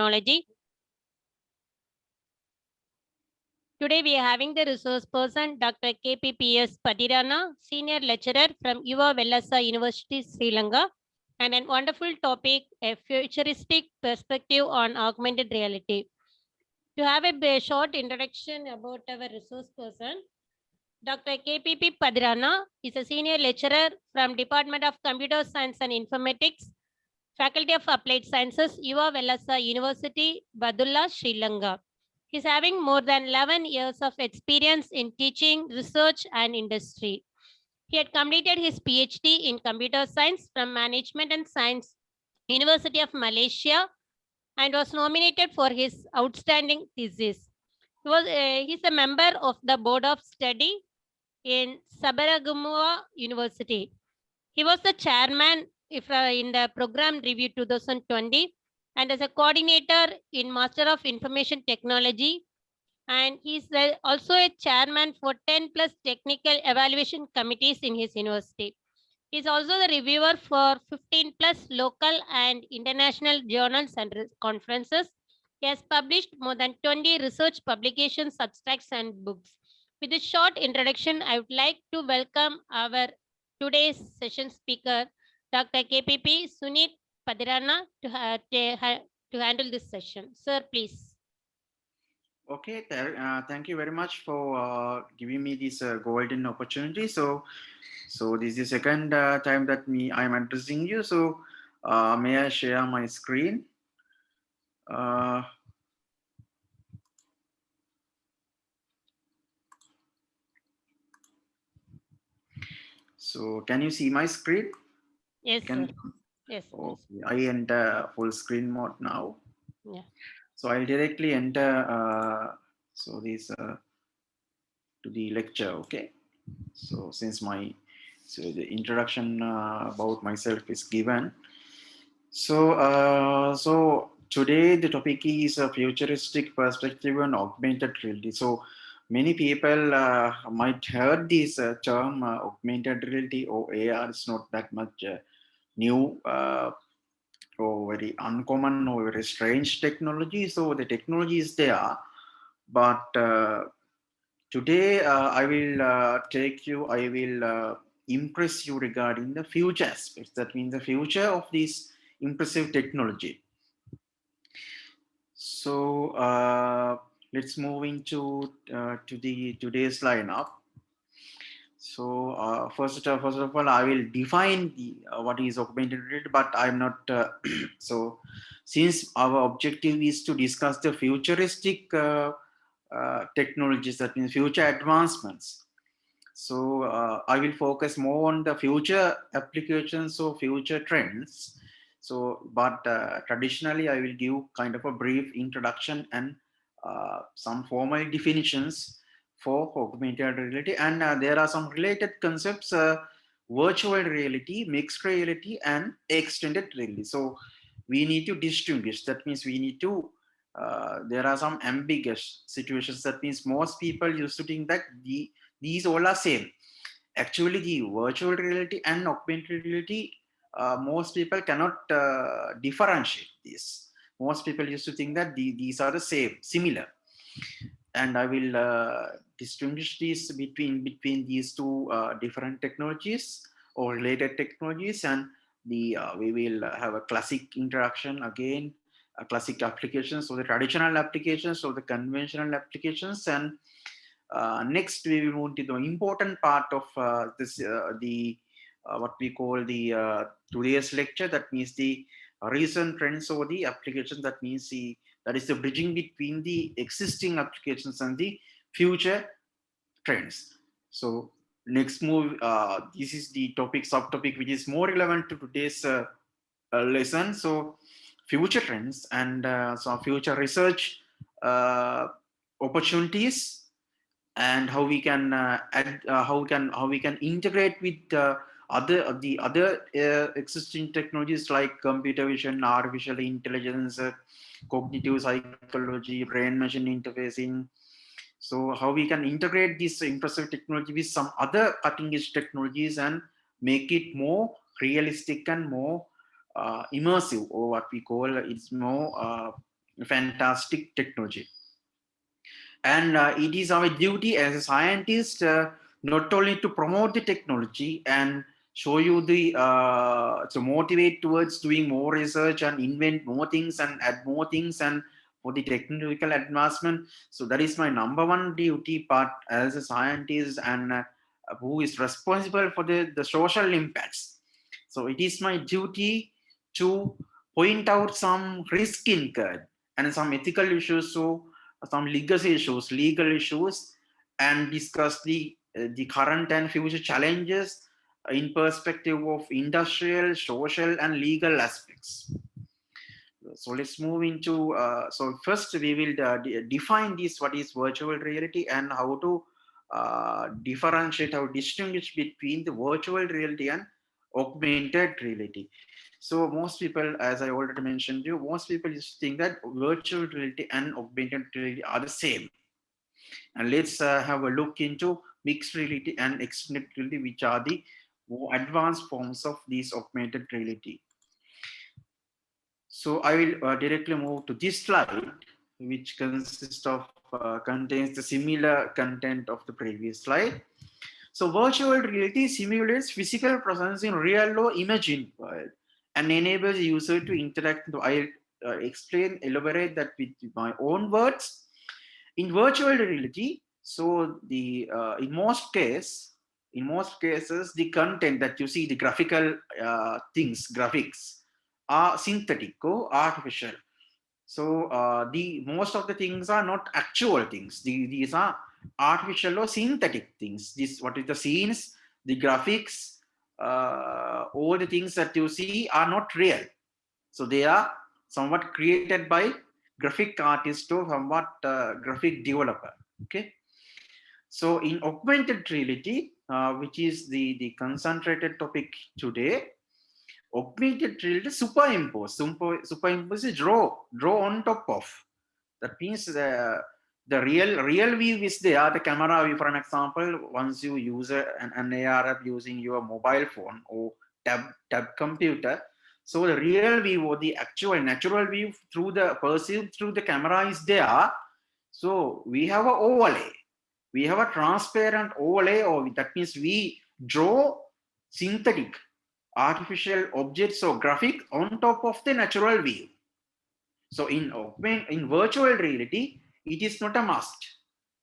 technology. Today we are having the resource person, Dr. KPPS Padirana, Senior Lecturer from Yuva Vellasa University, Sri Lanka, and a wonderful topic, a futuristic perspective on augmented reality. To have a short introduction about our resource person, Dr. KPP Padirana is a Senior Lecturer from Department of Computer Science and Informatics, Faculty of Applied Sciences, Yuva Vellasa University, Badulla, Sri Lanka. He's having more than 11 years of experience in teaching, research, and industry. He had completed his PhD in computer science from Management and Science, University of Malaysia, and was nominated for his outstanding thesis. He's a member of the Board of Study in Sabaragamuwa University. He was the chairman in the program review 2020 and as a coordinator in Master of Information Technology. And he's also a chairman for 10 plus technical evaluation committees in his university. He's also the reviewer for 15 plus local and international journals and conferences. He has published more than 20 research publications, abstracts, and books. With this short introduction, I would like to welcome our today's session speaker, Dr. KPP Sunit Padirana, to handle this session. Sir, please. Okay, thank you very much for giving me this golden opportunity. So this is the second time that I'm addressing you. So may I share my screen? So can you see my screen? Yes, sir. Yes. Okay. I enter full screen mode now. Yeah. So I'll directly enter this to the lecture. Okay. So since the introduction about myself is given. So today the topic is a futuristic perspective on augmented reality. So many people might heard this term augmented reality or AR. It's not that much new or very uncommon or very strange technology. So the technology is there, but today I will impress you regarding the future aspects. That means the future of this impressive technology. So let's move into to the today's lineup. So first of all, I will define what is augmented reality, but I'm not. So since our objective is to discuss the futuristic technologies, that means future advancements. So I will focus more on the future applications or future trends. So, but traditionally, I will give kind of a brief introduction and some formal definitions for augmented reality. And there are some related concepts, virtual reality, mixed reality, and extended reality. So we need to distinguish. That means we need to, there are some ambiguous situations. That means most people used to think that these all are same. Actually, the virtual reality and augmented reality, most people cannot differentiate this. Most people used to think that these are the same, similar. And I will distinguish this between these two different technologies or related technologies, and we will have a classic introduction again, a classic applications, so the traditional applications or the conventional applications, and next we will move to the important part of what we call the today's lecture. That means the recent trends or the applications. That means that is the bridging between the existing applications and the future trends. So next move, this is the subtopic which is more relevant to today's lesson. So future trends and some future research opportunities, and how we can how we can integrate with other existing technologies like computer vision, artificial intelligence, cognitive psychology, brain machine interfacing. So how we can integrate this impressive technology with some other cutting edge technologies and make it more realistic and more immersive, or what we call it's more fantastic technology. And it is our duty as a scientist not only to promote the technology and show you the to motivate towards doing more research and invent more things and add more things and for the technological advancement. So that is my number one duty, but as a scientist and who is responsible for the social impacts. So it is my duty to point out some risk incurred and some ethical issues, so some legal issues, and discuss the current and future challenges in perspective of industrial, social, and legal aspects. So let's move into. So first, we will define this: what is virtual reality and how to differentiate or distinguish between the virtual reality and augmented reality. So most people, as I already mentioned you, most people just think that virtual reality and augmented reality are the same. And let's have a look into mixed reality and extended reality, which are the more advanced forms of these augmented reality. So I will directly move to this slide, which contains the similar content of the previous slide. So virtual reality simulates physical presence in real or imagined world and enables the user to interact. I'll elaborate that with my own words. In virtual reality, so the in most cases, the content that you see, the graphical graphics are synthetic or artificial. So the most of the things are not actual things. These are artificial or synthetic things. This what is the scenes, the graphics, all the things that you see are not real. So they are somewhat created by graphic artist or somewhat graphic developer. Okay. So in augmented reality, which is the concentrated topic today, augmented reality superimpose is draw on top of. That means the real view is there. The camera view, for an example, once you use an AR app using your mobile phone or tab computer, so the real view or the actual natural view through the perceived through the camera is there. So we have an overlay. We have a transparent overlay, or that means we draw synthetic artificial objects or graphic on top of the natural view. So in virtual reality, it is not a must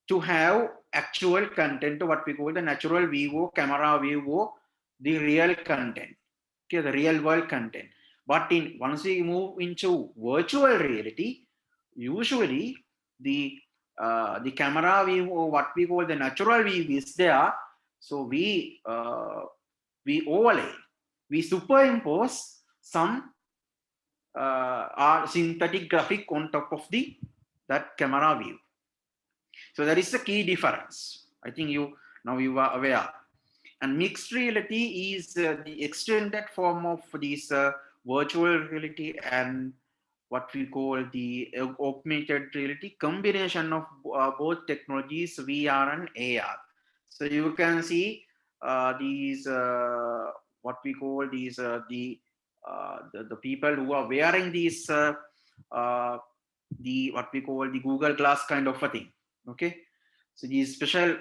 to have actual content, what we call the natural view or camera view or the real content, okay, the real world content. But once we move into virtual reality, usually the the camera view or what we call the natural view is there. So we overlay, we superimpose some synthetic graphic on top of the that camera view. So there is a key difference. I think you are aware. And mixed reality is the extended form of this virtual reality and what we call the augmented reality combination of both technologies VR and AR. So you can see these what we call these the people who are wearing these uh, the what we call the Google Glass kind of a thing. Okay, so these special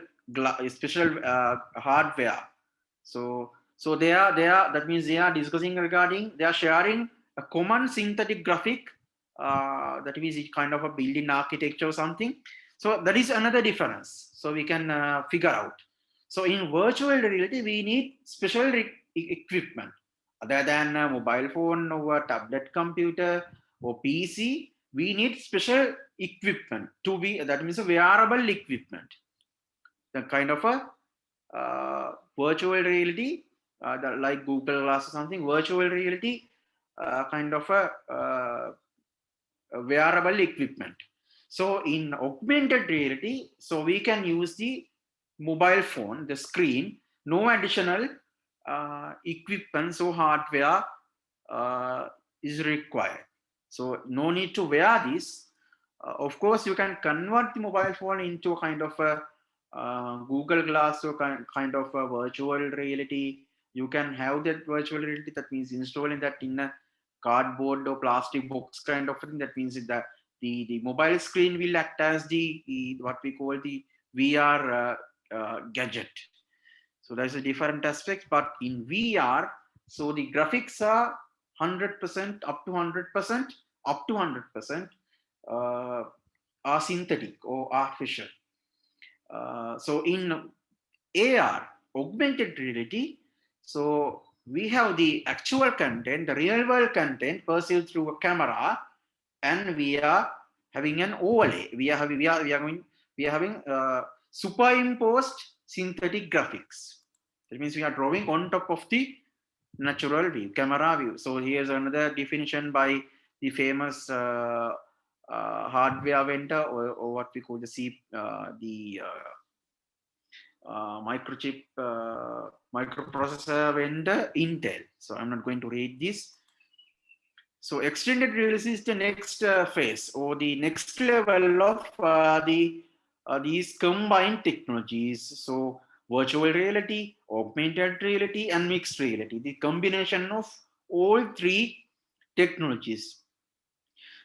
hardware. So they are that means they are discussing regarding, they are sharing a common synthetic graphic, that means it's kind of a building architecture or something. So that is another difference. So we can figure out. So in virtual reality, we need special equipment other than a mobile phone or a tablet computer or PC. We need special equipment to be, that means a wearable equipment, the kind of a virtual reality, like Google Glass or something, virtual reality kind of a wearable equipment. So in augmented reality, so we can use the mobile phone, the screen, no additional equipment, so hardware is required. So no need to wear this. Of course, you can convert the mobile phone into a kind of a Google Glass or kind of a virtual reality. You can have that virtual reality. That means installing that in a cardboard or plastic box kind of thing. That means that the mobile screen will act as the what we call the VR gadget. So there's a different aspect, but in VR, so the graphics are 100% up to 100%, up to 100% are synthetic or artificial. So in AR, augmented reality, so we have the actual content, the real world content perceived through a camera, and we are having an overlay. We are having superimposed synthetic graphics. That means we are drawing on top of the natural view, camera view. So here's another definition by the famous hardware vendor, or what we call the microchip microprocessor vendor Intel. So I'm not going to read this. So extended reality is the next phase or the next level of these combined technologies. So virtual reality, augmented reality, and mixed reality, the combination of all three technologies.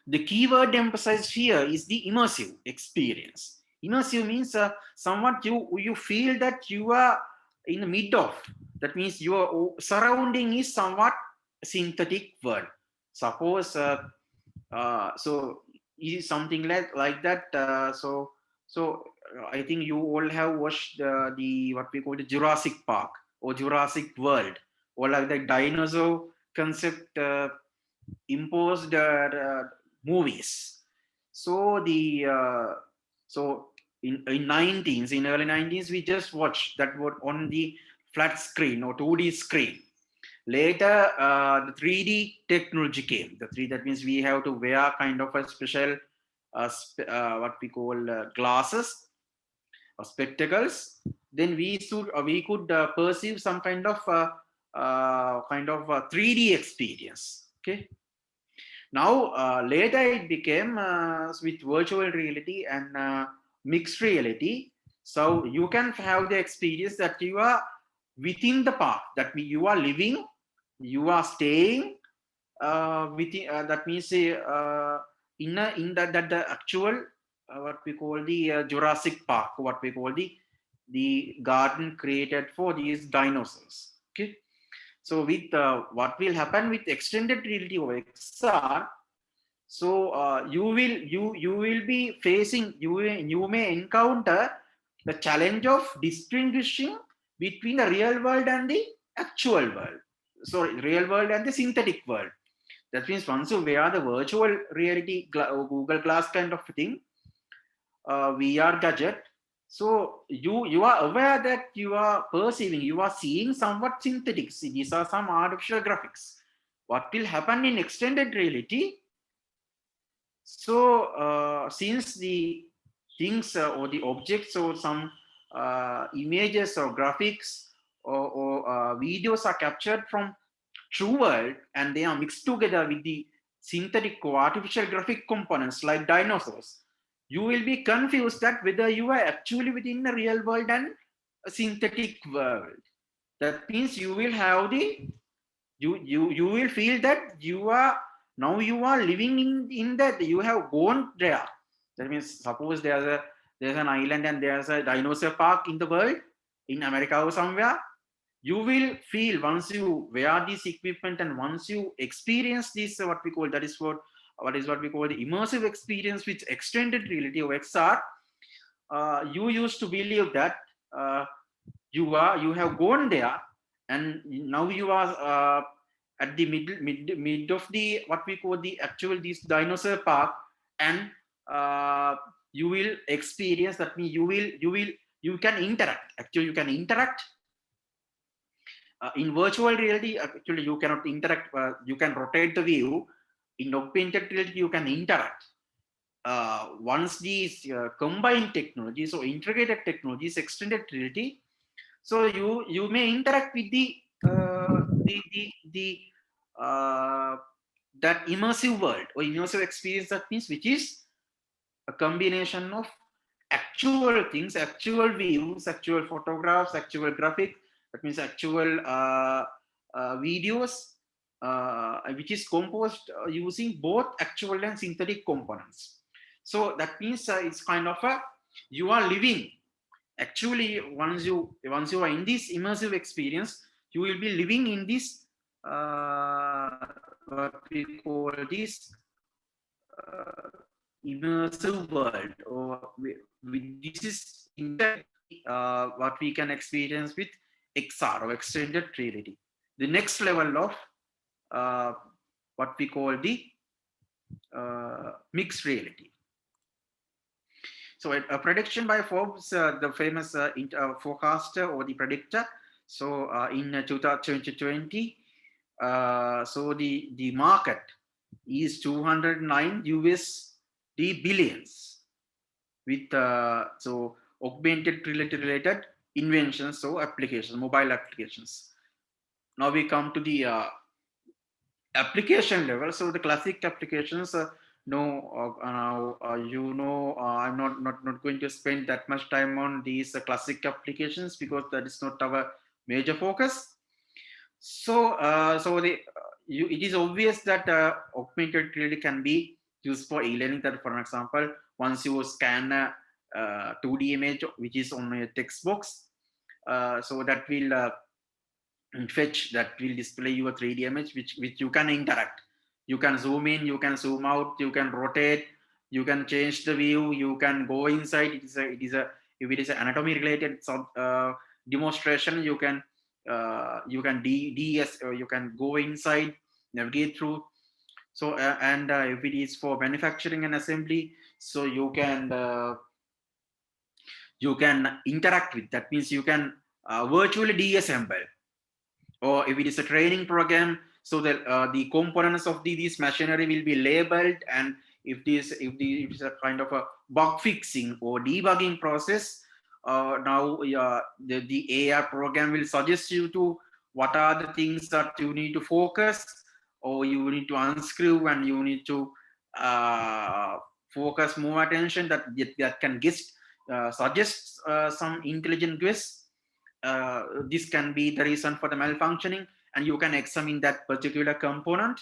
The keyword emphasized here is the immersive experience. Immersive means somewhat you feel that you are in the mid of. That means your surrounding is somewhat synthetic world. Suppose so is something like that. I think you all have watched the what we call the Jurassic Park or Jurassic World, or like the dinosaur concept imposed movies. So the so in 19s, in early 19s, we just watched that word on the flat screen or 2D screen. Later, the 3D technology came. The 3 that means we have to wear kind of a special what we call glasses or spectacles. Then we could perceive some kind of 3D experience. Okay. Now, later it became with virtual reality and mixed reality. So you can have the experience that you are within the park. That means you are living, you are staying within. That means in that the actual what we call the Jurassic Park, what we call the garden created for these dinosaurs. Okay. So with what will happen with extended reality or XR, so you will be facing, you may encounter the challenge of distinguishing between the real world and the actual world. Sorry, real world and the synthetic world. That means once you wear the virtual reality Google Glass kind of thing, VR gadget, so you are aware that you are perceiving, you are seeing somewhat synthetic. See, these are some artificial graphics. What will happen in extended reality? So since the things or the objects or some images or graphics or videos are captured from true world and they are mixed together with the synthetic or artificial graphic components like dinosaurs, you will be confused that whether you are actually within the real world and a synthetic world. That means you will have the you will feel that you are now you are living in that you have gone there. That means suppose there's an island and there's a dinosaur park in the world in America or somewhere. You will feel once you wear this equipment and once you experience this what we call that is what we call the immersive experience with extended reality or XR. You used to believe that you have gone there and now you are at the mid of the what we call the actual this dinosaur park, and you will experience that means you can interact. Actually you can interact in virtual reality. Actually you cannot interact. You can rotate the view. In augmented reality you can interact. Once these combined technologies or integrated technologies, extended reality, so you may interact with the that immersive world or immersive experience. That means which is a combination of actual things, actual views, actual photographs, actual graphics. That means actual videos, which is composed using both actual and synthetic components. So that means it's kind of a, you are living. Actually, once you are in this immersive experience, you will be living in this what we call this immersive world, or this is indirectly what we can experience with XR or extended reality, the next level of uh, what we call the mixed reality. So a prediction by Forbes, the famous forecaster or the predictor. So in 2020, so the market is 209 USD billions with so augmented related inventions, so applications, mobile applications. Now we come to the application level. So the classic applications, no, now you know, I'm not going to spend that much time on these classic applications because that is not our major focus. So it is obvious that augmented reality can be used for e-learning. That, for example, once you scan a 2D image which is on a text box, so that will fetch, that will display you a 3D image which you can interact. You can zoom in, you can zoom out, you can rotate, you can change the view, you can go inside. If it is an anatomy related demonstration, you can you can go inside, navigate through. So and if it is for manufacturing and assembly, so you can interact with, that means you can virtually deassemble. Or if it is a training program, so that the components of these machinery will be labeled, and if it is a kind of a bug fixing or debugging process, now the AR program will suggest you to what are the things that you need to focus, or you need to unscrew, and you need to uh, focus more attention, that can suggest some intelligent guess. This can be the reason for the malfunctioning, and you can examine that particular component,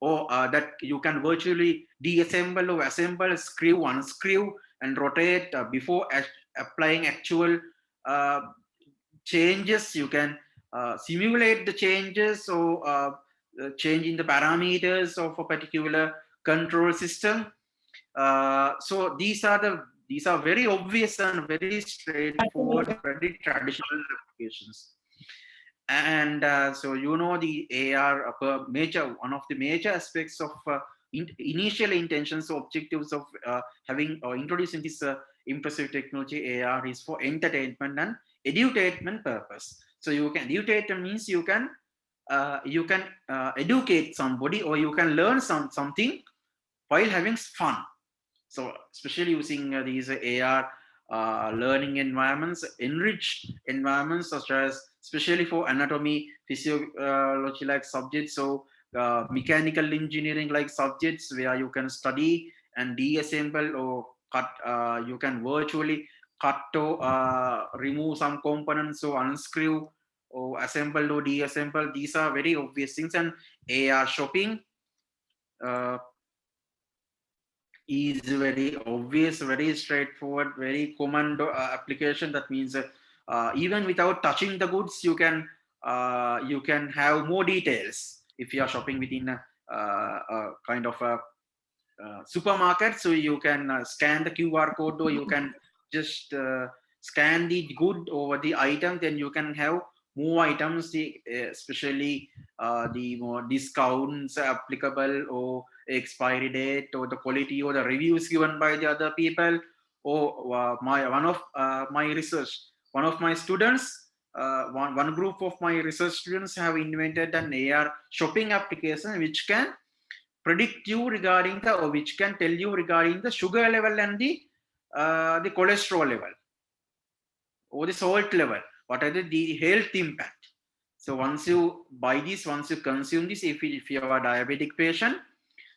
or that you can virtually deassemble or assemble, screw, unscrew, and rotate before applying actual uh, changes. You can simulate the changes, or changing the parameters of a particular control system. These are very obvious and very straightforward, very traditional applications. And so the AR, one of the major aspects of initial intentions or objectives of having or introducing this impressive technology AR is for entertainment and edutainment purpose. So you can edutate means you can educate somebody, or you can learn something while having fun. So especially using these AR learning environments, enriched environments, such as especially for anatomy, physiology like subjects, so mechanical engineering like subjects, where you can study and deassemble or cut, you can virtually cut or remove some components, or unscrew or assemble or deassemble. These are very obvious things. And AR shopping uh, is very obvious, very straightforward, very common application. That means even without touching the goods, you can have more details if you are shopping within a kind of a supermarket. So you can scan the QR code, or you can just scan the good over the item, then you can have more items, especially the more discounts applicable, or expiry date, or the quality, or the reviews given by the other people. Or my research, one of my students, one group of my research students have invented an AR shopping application which can predict you regarding the, or which can tell you regarding the sugar level and the cholesterol level, or the salt level, what are the health impact. So once you buy this, once you consume this, if you are a diabetic patient,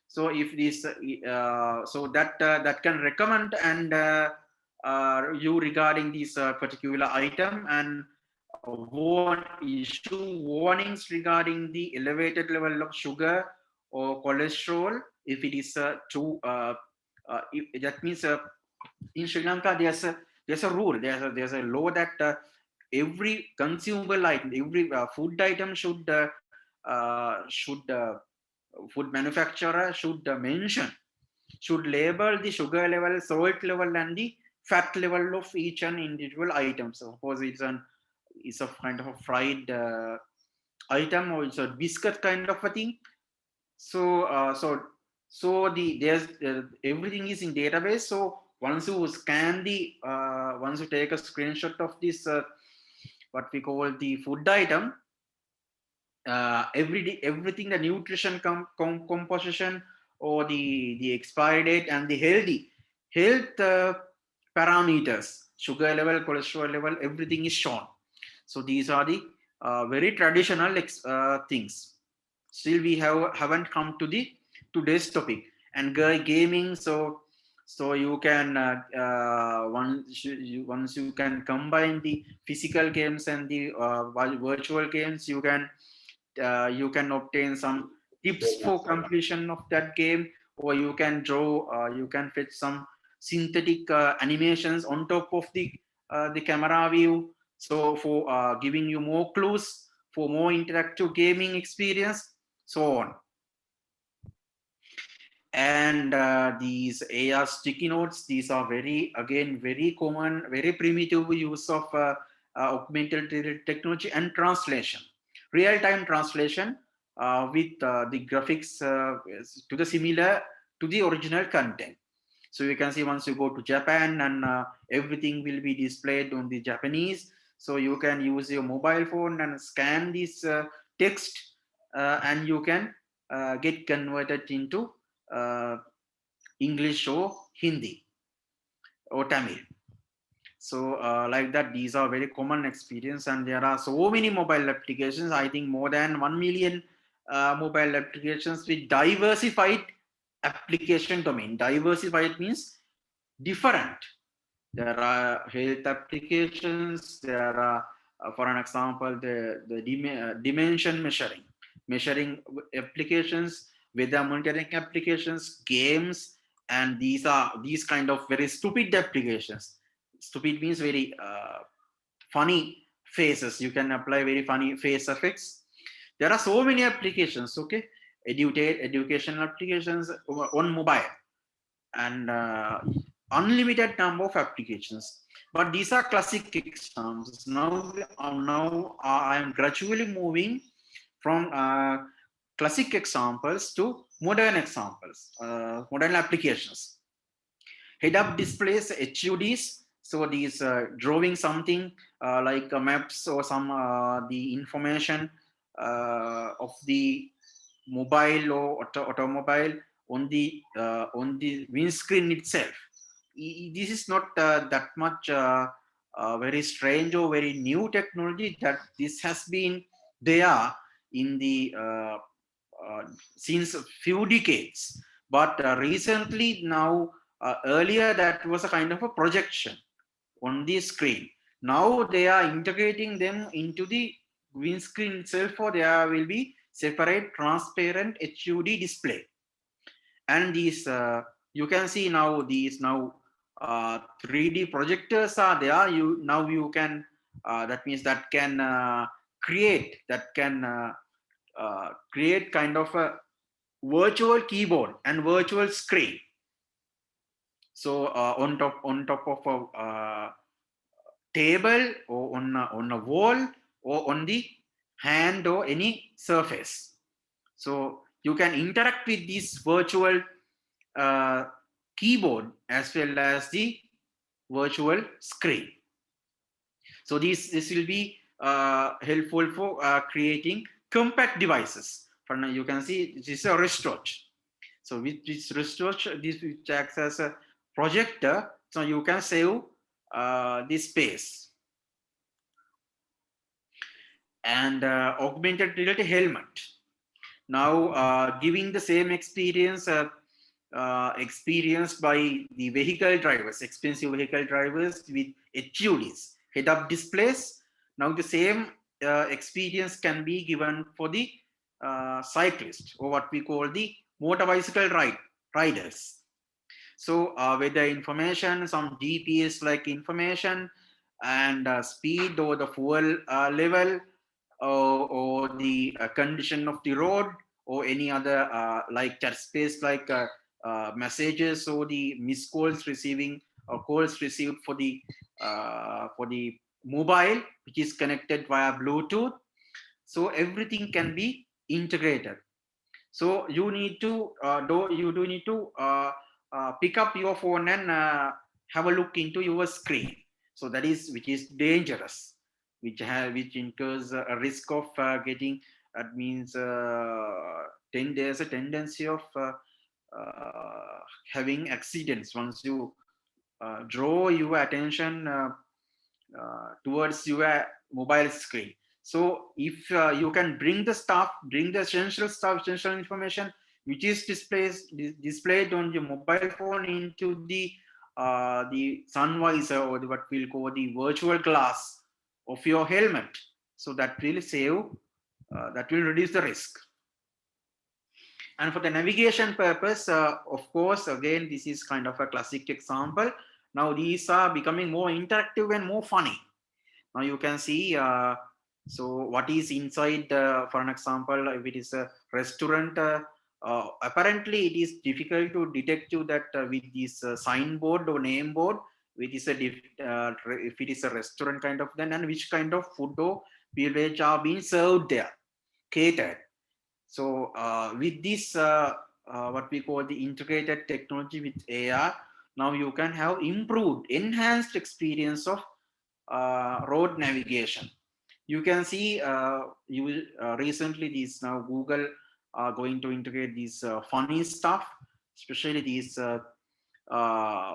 so if this so that can recommend and you regarding this particular item, and issue warnings regarding the elevated level of sugar or cholesterol if it is too that means in Sri Lanka there's a rule, there's a law that every consumable item, every food item food manufacturer should label the sugar level, salt level, and the fat level of each and individual item. So suppose it's a kind of a fried item, or it's a biscuit kind of a thing. So there's everything is in database. So once you take a screenshot of this what we call the food item, everything, the nutrition composition, or the expiry date, and the health parameters, sugar level, cholesterol level, everything is shown. So these are the very traditional things. Still we haven't come to the today's topic, and gaming. So you can once you can combine the physical games and the virtual games, you can obtain some tips for completion of that game, or you can draw, you can fetch some synthetic animations on top of the camera view, so for giving you more clues for more interactive gaming experience, so on. And these AR sticky notes, these are very common, very primitive use of augmented technology and translation, real-time translation with the graphics to the similar to the original content. So you can see once you go to Japan, and everything will be displayed on the Japanese. So you can use your mobile phone and scan this text, and you can get converted into English or Hindi or Tamil. So like that, these are very common experience, and there are so many mobile applications. I think more than 1 million mobile applications with diversified application domain. Diversified means different. There are health applications. There are, for an example, the dimension measuring applications, weather monitoring applications, games, and these kind of very stupid applications. Stupid means very funny faces. You can apply very funny face effects. There are so many applications. Okay, educational applications on mobile, and unlimited number of applications. But these are classic examples. Now I am gradually moving from classic examples to modern examples, modern applications. Head-up displays, HUDs. So these drawing something like maps, or some the information of the mobile or automobile on the windscreen itself. This is not that much very strange or very new technology, that this has been there in the since a few decades. But recently now, earlier that was a kind of a projection on the screen. Now they are integrating them into the windscreen itself, or there will be separate transparent HUD display. And these you can see now, these now 3D projectors are there. You can that means that can create create kind of a virtual keyboard and virtual screen. So on top of a table, or on a wall, or on the hand, or any surface. So you can interact with this virtual keyboard as well as the virtual screen. So this will be helpful for creating compact devices. For now, you can see this is a wristwatch. So with this wristwatch, this which acts as a projector, so you can save this space. And augmented reality helmet. Now giving the same experience experienced by the vehicle drivers, expensive vehicle drivers with HUDs, head-up displays. Now the same experience can be given for the cyclist, or what we call the motor bicycle riders. So weather information, some GPS like information, and speed or the fuel level, or the condition of the road, or any other like chat space like messages, or the missed calls receiving, or calls received for the mobile which is connected via Bluetooth. So everything can be integrated. So you need to you do need to pick up your phone and have a look into your screen. So that is which is dangerous, which incurs a risk of getting, that means there's a tendency of having accidents once you draw your attention towards your mobile screen. So if you can bring the stuff, bring the essential stuff, essential information which is displayed on your mobile phone into the sun visor, or what we'll call the virtual glass of your helmet. So that will save, that will reduce the risk. And for the navigation purpose, of course, again, this is kind of a classic example. Now these are becoming more interactive and more funny. Now you can see, so what is inside, for an example, if it is a restaurant, apparently it is difficult to detect you that with this signboard or name board, which is if it is a restaurant kind of, then, and which kind of food or beverage are being served there, catered. So with this, what we call the integrated technology with AR, now you can have improved, enhanced experience of road navigation. You can see, you recently these now Google are going to integrate these funny stuff, especially these uh,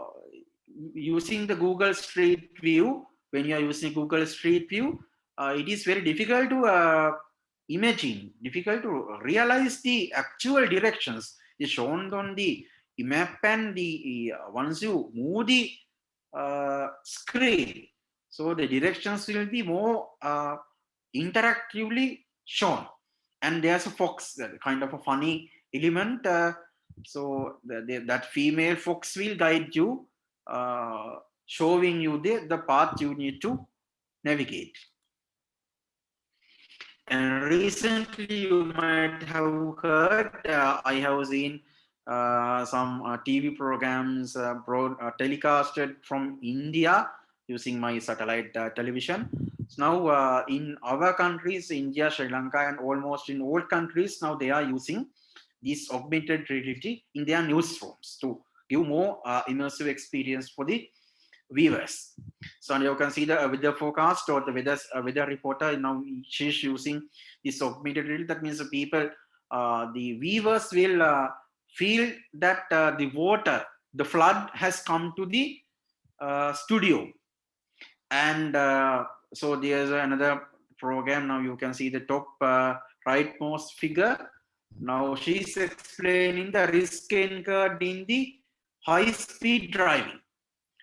using the Google Street View. When you are using Google Street View, it is very difficult to imagine, difficult to realize the actual directions is shown on the map, and the once you move the screen, so the directions will be more interactively shown. And there's a fox, kind of a funny element. So that female fox will guide you, uh, showing you the path you need to navigate. And recently you might have heard, I have seen some TV programs telecasted from India using my satellite television. So now in our countries, India, Sri Lanka, and almost in all countries, now they are using this augmented reality in their newsrooms to give more immersive experience for the viewers. So you can see the weather forecast, or the weather reporter. Now she's using this augmented reality. That means the people, the viewers will feel that the water, the flood has come to the studio. And so there's another program. Now you can see the top rightmost figure. Now she's explaining the risk incurred in the high speed driving.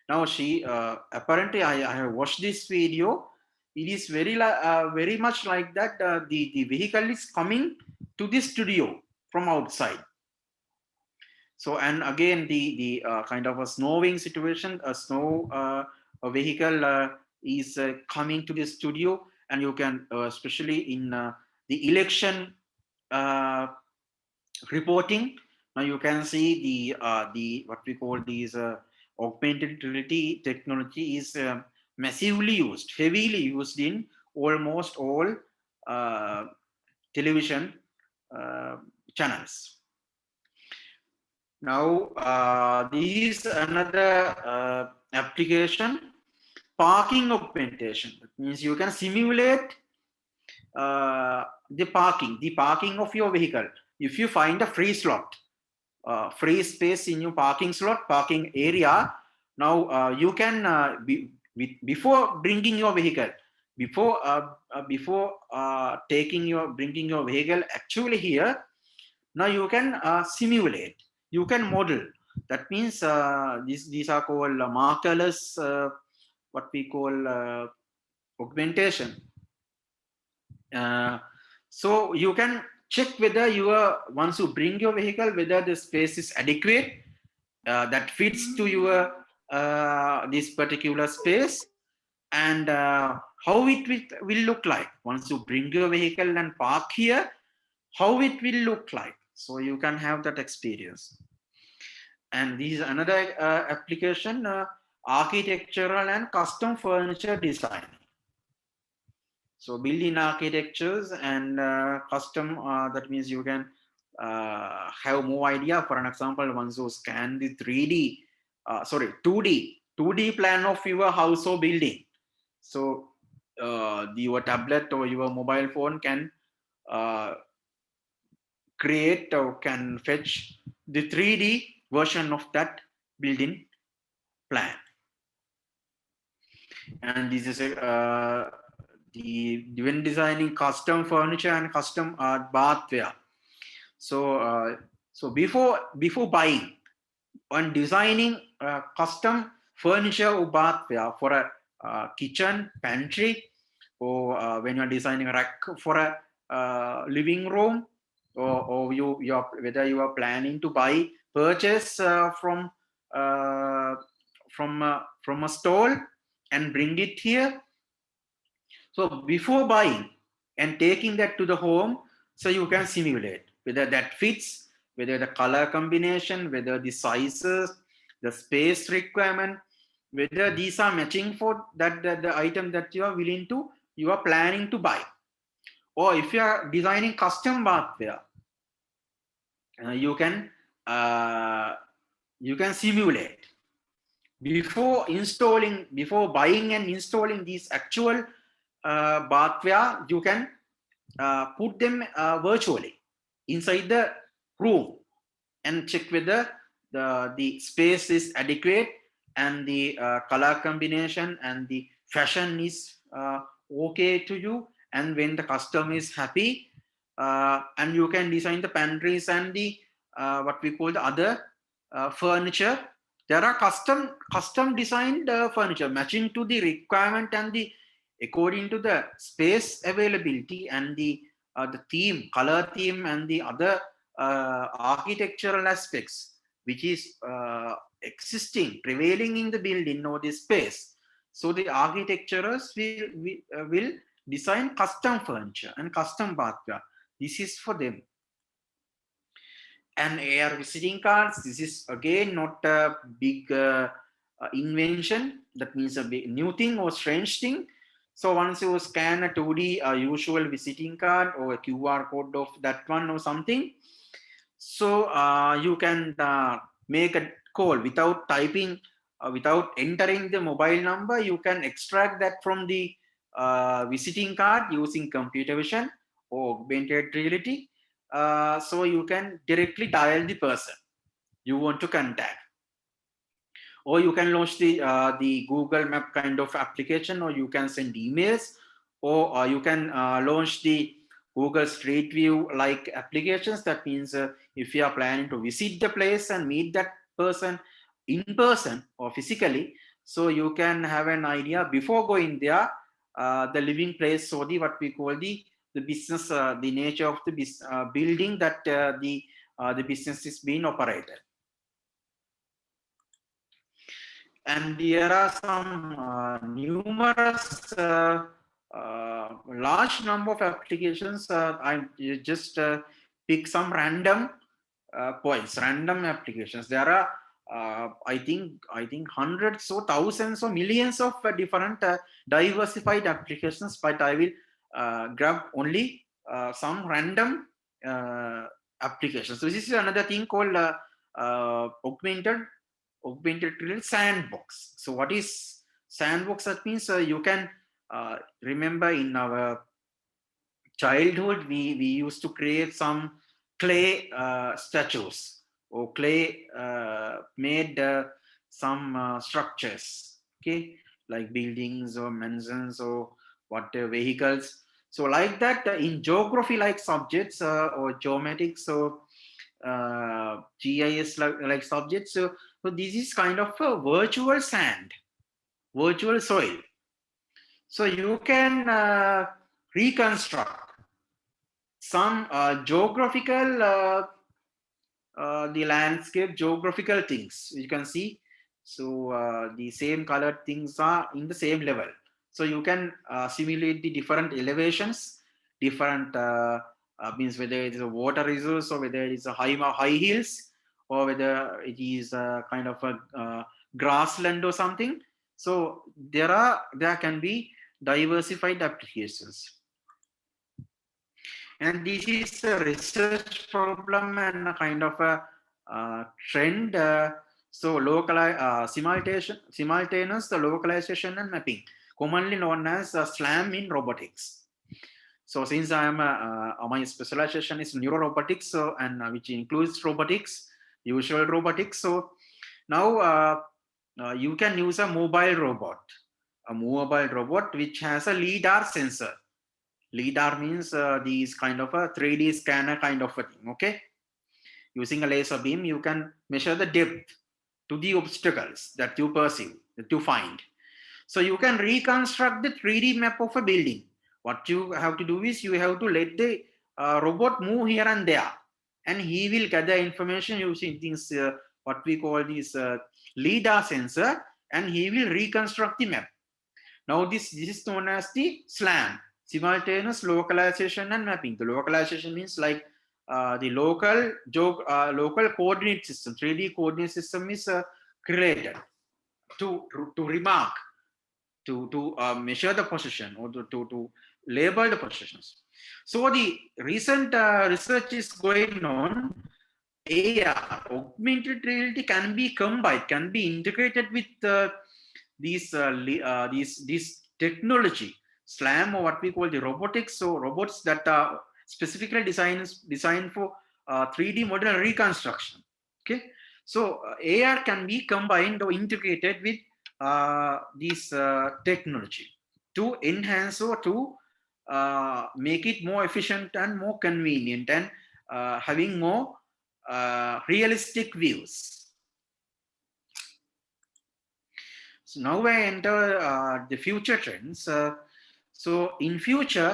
Now she apparently I have watched this video. It is very much like that. The vehicle is coming to the studio from outside. So, and again the kind of a snowing situation, a vehicle is coming to the studio, and you can especially in the election uh, reporting. Now you can see the what we call these augmented reality technology is massively used, heavily used in almost all uh, television uh, channels. Now this is another application, parking augmentation. That means you can simulate the parking of your vehicle. If you find a free slot, free space in your parking slot, parking area, now you can before bringing your vehicle, before bringing your vehicle actually here, now you can simulate, you can model. That means these are called markerless, what we call augmentation. So you can check whether once you bring your vehicle, whether the space is adequate, that fits to your this particular space, and how it will look like once you bring your vehicle and park here, how it will look like, so you can have that experience. And this is another application, architectural and custom furniture design. So built-in architectures and custom, that means you can have more idea. For an example, once you scan the 3D, 2D plan of your house or building. So your tablet or your mobile phone can uh, create or can fetch the 3D version of that building plan. And this is the when designing custom furniture and custom bathware. So before buying and designing custom furniture or bathware for a kitchen, pantry, or when you're designing a rack for a living room, or you're whether you are planning to purchase from a stall and bring it here. So before buying and taking that to the home, so you can simulate whether that fits, whether the color combination, whether the sizes, the space requirement, whether these are matching for that the item that you are planning to buy. Or if you are designing custom bathware, you can simulate before buying and installing these actual bathware. You can put them virtually inside the room and check whether the space is adequate and the color combination and the fashion is okay to you, and when the customer is happy, and you can design the pantries and the what we call the other furniture. There are custom designed furniture matching to the requirement and the according to the space availability and the theme, color theme, and the other architectural aspects which is existing, prevailing in the building or the space. So the architecturers will design custom furniture and custom bathware. This is for them. And air visiting cards, this is again not a big invention. That means a big new thing or strange thing. So once you scan a 2D usual visiting card or a QR code of that one or something, so you can make a call without typing, without entering the mobile number. You can extract that from the visiting card using computer vision or augmented reality. So you can directly dial the person you want to contact, or you can launch the Google Map kind of application, or you can send emails, or you can launch the Google Street View like applications. That means if you are planning to visit the place and meet that person in person or physically, so you can have an idea before going there, the living place or the what we call the business, the nature of the building that the business is being operated. And there are some numerous large number of applications. I just pick some random points, random applications. There are I think hundreds or thousands or millions of different diversified applications, but I will grab only some random applications. So this is another thing called augmented reality sandbox. So what is sandbox? That means you can remember in our childhood we used to create some clay statues or clay made some structures, okay, like buildings or mansions or what vehicles. So like that, in geography like subjects or geomatics or GIS like subjects. So this is kind of a virtual sand, virtual soil. So you can reconstruct some geographical the landscape geographical things you can see. So the same colored things are in the same level. So you can simulate the different elevations, different means whether it is a water resource or whether it is a high hills or whether it is a kind of a grassland or something. So there can be diversified applications, and this is a research problem and a kind of a trend. So simultaneous the localization and mapping, commonly known as SLAM in robotics. So since my specialization is neurorobotics, so and which includes robotics, usual robotics. So now you can use a mobile robot which has a lidar sensor. LiDAR means these kind of a 3D scanner kind of a thing. Okay, using a laser beam, you can measure the depth to the obstacles that you perceive, that you find. So you can reconstruct the 3D map of a building. What you have to do is you have to let the robot move here and there, and he will gather information using things what we call this LiDAR sensor, and he will reconstruct the map. Now this is known as the SLAM, simultaneous localization and mapping. The localization means like the local coordinate system, 3D coordinate system is created to remark, to measure the position or to label the positions. So the recent research is going on. AR, augmented reality, can be combined, can be integrated with these technology, SLAM, or what we call the robotics. So robots that are specifically designed for 3D model reconstruction. Okay, so AR can be combined or integrated with this technology to enhance or to make it more efficient and more convenient and having more realistic views. So now I enter the future trends. So in future,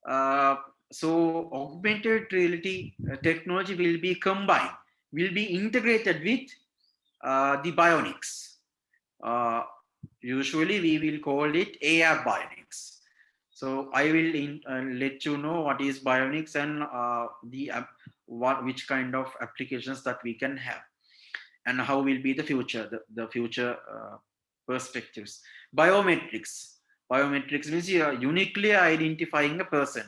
uh, so augmented reality technology will be combined, will be integrated with the bionics. Uh, Usually we will call it AR bionics. So I will let you know what is bionics and which kind of applications that we can have, and how will be the future, the future perspectives. Biometrics means you are uniquely identifying a person.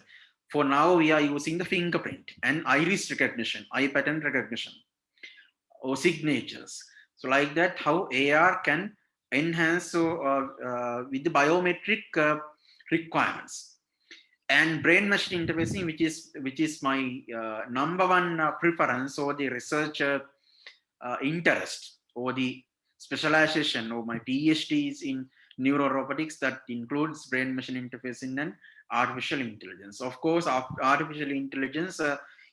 For now we are using the fingerprint and iris recognition, eye pattern recognition, or signatures. So like that, how AR can enhance with the biometric requirements. And brain machine interfacing, which is my number one preference or the research interest or the specialization, or my PhD is in neurorobotics, that includes brain machine interfacing and artificial intelligence. Of course, artificial intelligence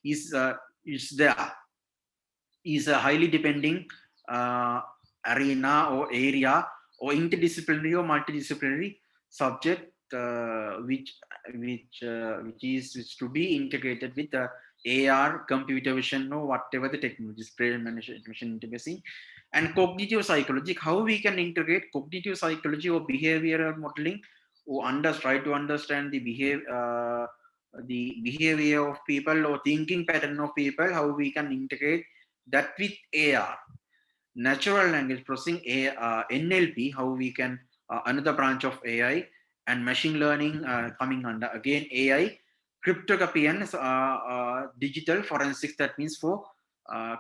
is there, is a highly depending uh, arena or area or interdisciplinary or multidisciplinary subject, which to be integrated with AR, computer vision, or whatever the technologies, brain machine interfacing, and cognitive psychology. How we can integrate cognitive psychology or behavioral modeling, or try to understand the behavior of people or thinking pattern of people. How we can integrate that with AR, natural language processing, NLP, how we can, another branch of AI, and machine learning coming under again AI, cryptography and digital forensics, that means for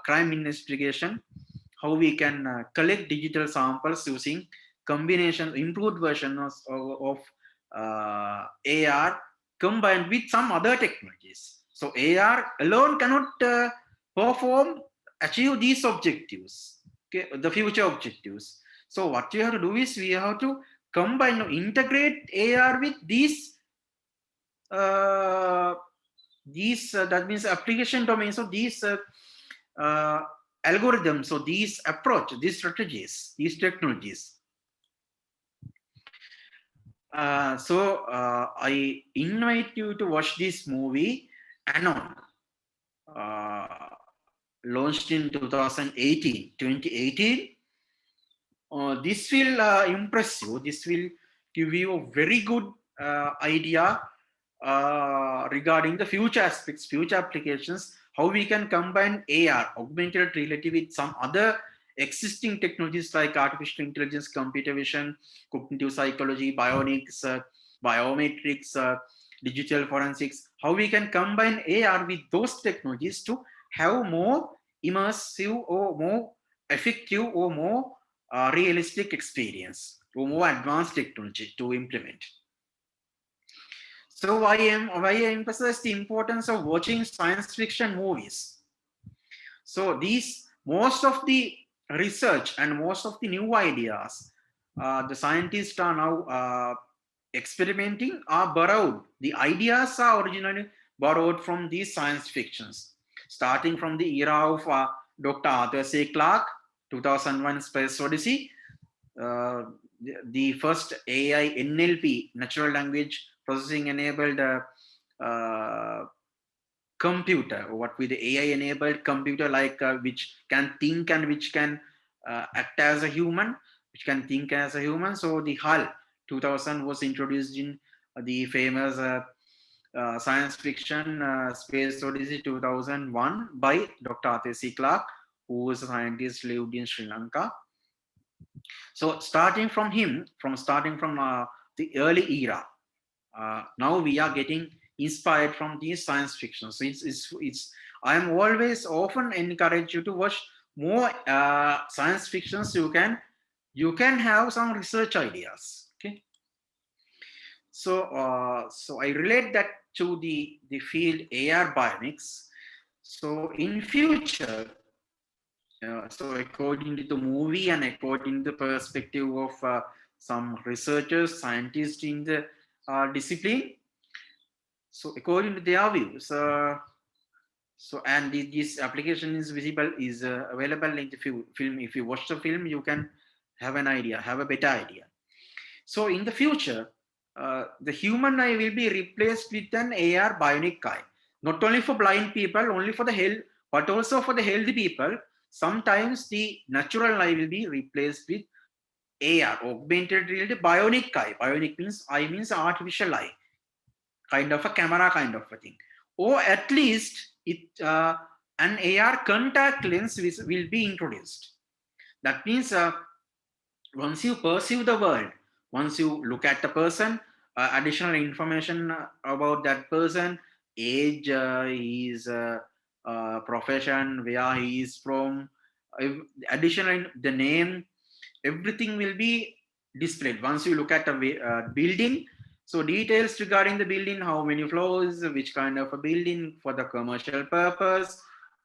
crime investigation, how we can collect digital samples using combination, improved version of AR combined with some other technologies. So AR alone cannot perform, achieve these objectives, okay, the future objectives. So what you have to do is we have to combine, integrate AR with uh, these that means application domains. So these uh, algorithms, so these approach, these strategies, these technologies. I invite you to watch this movie Anon. Uh, launched in 2018. This will impress you. This will give you a very good idea regarding the future aspects, future applications, how we can combine AR, augmented reality, with some other existing technologies like artificial intelligence, computer vision, cognitive psychology, bionics, biometrics, digital forensics, how we can combine AR with those technologies to have more immersive or more effective or more realistic experience or more advanced technology to implement. So why I emphasize the importance of watching science fiction movies. So these most of the research and most of the new ideas the scientists are now experimenting are borrowed. The ideas are originally borrowed from these science fictions, starting from the era of Dr. Arthur C. Clarke, 2001 Space Odyssey, the first AI NLP, natural language processing enabled computer, what with the AI enabled computer, like which can think and which can act as a human, which can think as a human. So the HAL 2000 was introduced in the famous science fiction Space Odyssey 2001 by Dr. Arthur C. Clarke, who was a scientist lived in Sri Lanka. So starting from the early era, now we are getting inspired from these science fiction. So it's I am always often encourage you to watch more science fictions. You can have some research ideas. Okay. So I relate that to the field AR bionics. So in future, so according to the movie and according to the perspective of some researchers, scientists in the discipline, so according to their views, this application is visible, is available in the film. If you watch the film, you can have an idea, have a better idea. So in the future, the human eye will be replaced with an AR bionic eye, not only for blind people, only for the health, but also for the healthy people. Sometimes the natural eye will be replaced with AR, augmented reality, bionic eye. Bionic means eye means artificial eye, kind of a camera kind of a thing, or at least an AR contact lens will be introduced. That means once you perceive the world, once you look at the person, additional information about that person, age, his profession, where he is from, additional the name, everything will be displayed. Once you look at a building, so details regarding the building, how many floors, which kind of a building, for the commercial purpose,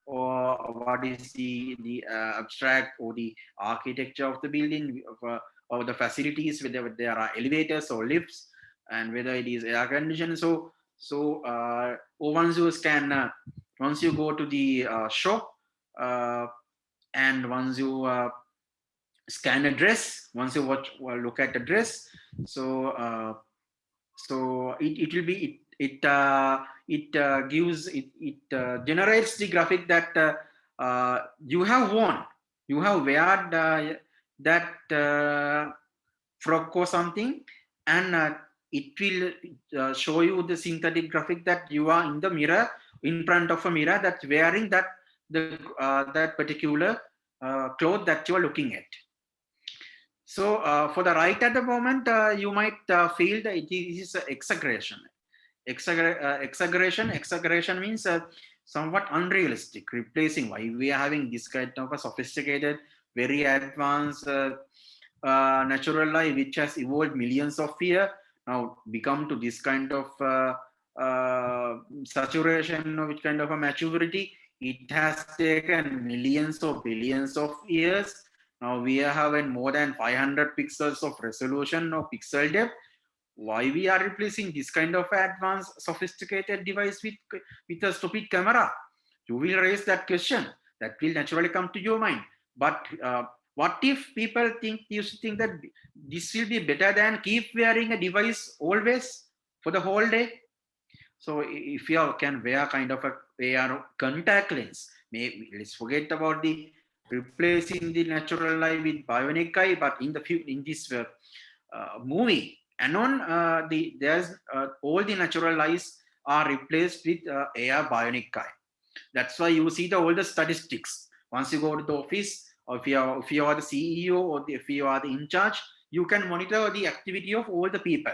or what is the abstract or the architecture of the building, or the facilities, whether there are elevators or lifts, and whether it is air conditioned. Or once you scan, once you go to the shop, and once you scan a dress, once you look at the dress, so it will be it gives it generates the graphic that you have worn, you have wear that frock or something, and it will show you the synthetic graphic that you are in the mirror, in front of a mirror, that's wearing that particular cloth that you are looking at. So for the right at the moment, you might feel that it is exaggeration. Exaggeration means somewhat unrealistic, replacing. Why we are having this kind of a sophisticated, very advanced natural life, which has evolved millions of years, now become to this kind of saturation, which kind of a maturity. It has taken millions or billions of years. Now we are having more than 500 pixels of resolution or pixel depth. Why we are replacing this kind of advanced sophisticated device with a stupid camera? You will raise that question. That will naturally come to your mind. But what if people used to think that this will be better than keep wearing a device always for the whole day? So if you can wear kind of a AR contact lens, let's forget about the replacing the natural eye with bionic eye, but in this movie, anon there's all the natural eyes are replaced with AR bionic eye. That's why you see all the statistics. Once you go to the office, or if you are the CEO, or if you are the in charge, you can monitor the activity of all the people,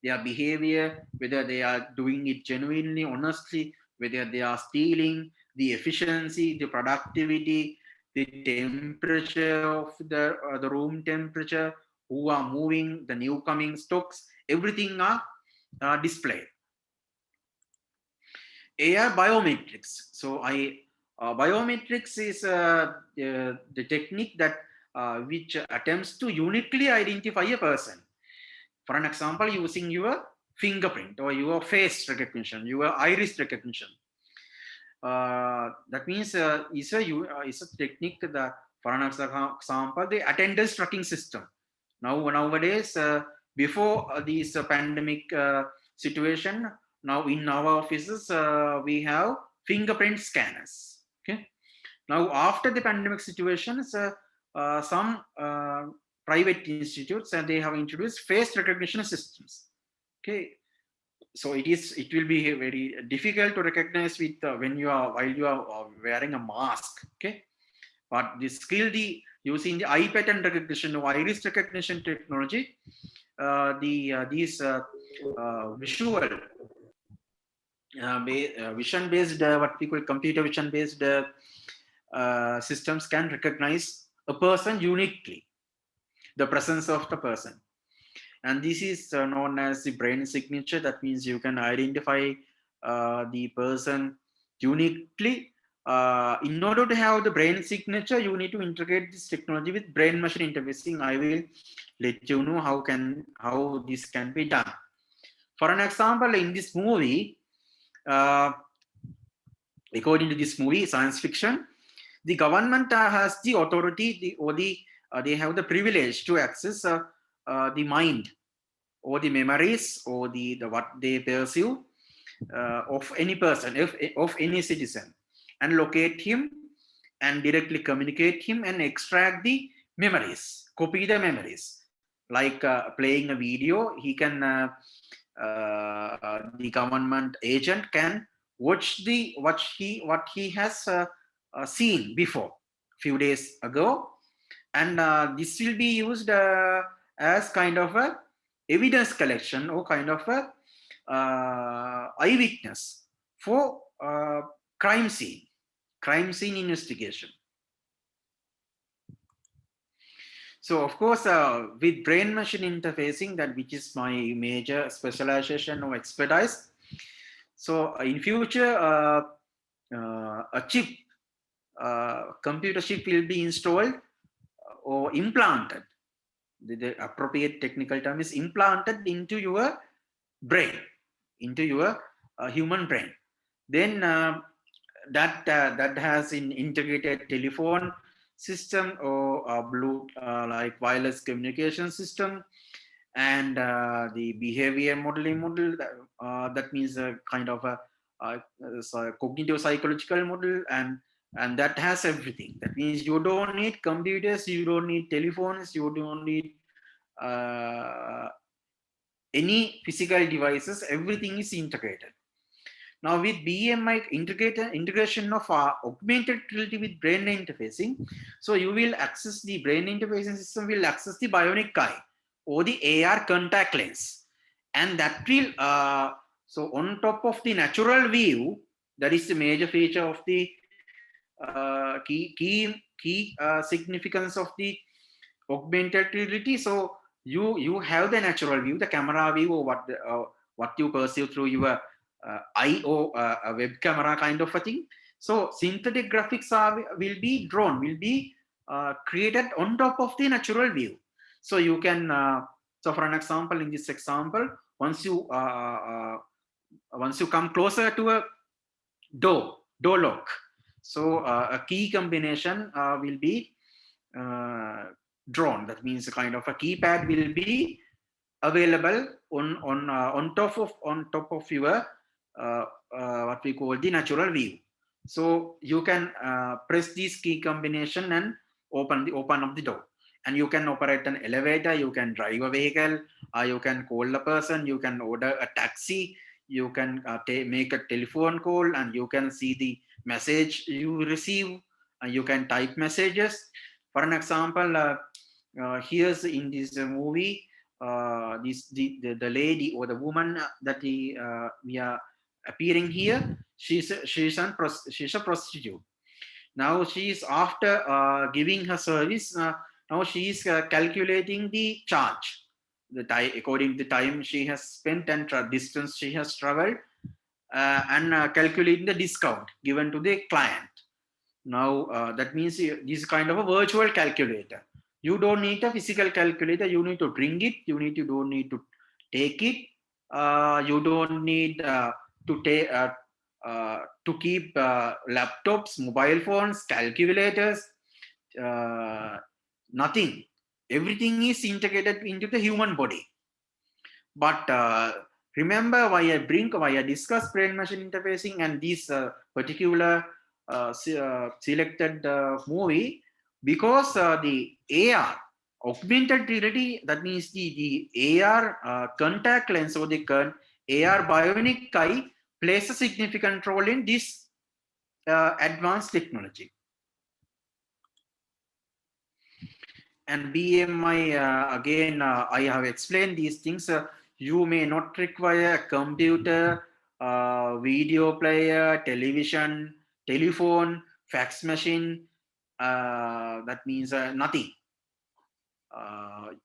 their behavior, whether they are doing it genuinely, honestly, whether they are stealing, the efficiency, the productivity, the temperature of the room temperature, who are moving, the new coming stocks, everything are displayed. AI biometrics. So biometrics is the technique that which attempts to uniquely identify a person. For an example, using your fingerprint or your face recognition, your iris recognition. That means is a technique that, for an example, the attendance tracking system. Nowadays, before this pandemic situation, now in our offices we have fingerprint scanners. Okay. Now after the pandemic situations, some private institutes and they have introduced face recognition systems. Okay, so it will be very difficult to recognize with when you are while you are wearing a mask. Okay, but the skill using the eye pattern recognition or iris recognition technology, these visual vision based what we call computer vision based systems can recognize a person uniquely, the presence of the person. And this is known as the brain signature. That means you can identify the person uniquely. In order to have the brain signature, you need to integrate this technology with brain machine interfacing. I will let you know how this can be done. For an example, in this movie, according to this movie, science fiction, the government has the authority, they have the privilege to access the mind or the memories or the what they perceive of any person, of any citizen, and locate him and directly communicate him and extract the memories, copy the memories. Like playing a video, he can the government agent can watch what he has seen before few days ago, and this will be used as kind of a evidence collection or kind of a eyewitness for crime scene investigation. So of course, with brain machine interfacing, that which is my major specialization or expertise. So in future, a chip, computer chip will be installed or implanted. The appropriate technical term is implanted into your brain, into your human brain. Then that has an integrated telephone system or blue like wireless communication system, and the behavior modeling model. That means a kind of a cognitive psychological model, and that has everything. That means you don't need computers, you don't need telephones, you don't need uh, any physical devices. Everything is integrated. Now with BMI integration of augmented reality with brain interfacing, so you will access the brain interfacing system will access the bionic eye or the AR contact lens, and that will so on top of the natural view, that is the major feature of the key significance of the augmented reality. So you have the natural view, the camera view, or what you perceive through your eye or a web camera kind of a thing. So synthetic graphics will be drawn, will be created on top of the natural view. So you can, so for an example, in this example, once you come closer to a door lock, so a key combination will be drawn. That means a kind of a keypad will be available on top of your what we call the natural view. So you can press this key combination and open up the door. And you can operate an elevator, you can drive a vehicle, you can call a person, you can order a taxi, you can make a telephone call, and you can see the message you receive, and you can type messages. For an example, here's in this movie, the lady or the woman that we are appearing here, she's a prostitute. Now she is after giving her service. Now she is calculating the charge, the time according to the time she has spent and distance she has traveled, and calculating the discount given to the client. Now that means this is kind of a virtual calculator. You don't need a physical calculator. You need to bring it. You don't need to take it. You don't need to take to keep laptops, mobile phones, calculators. Uh, Nothing. Everything is integrated into the human body. But remember why I discuss brain machine interfacing and this particular selected movie, because the AR, augmented reality, that means the AR contact lens or the AR bionic eye plays a significant role in this advanced technology. And BMI, again, I have explained these things. You may not require a computer, video player, television, telephone, fax machine. That means nothing.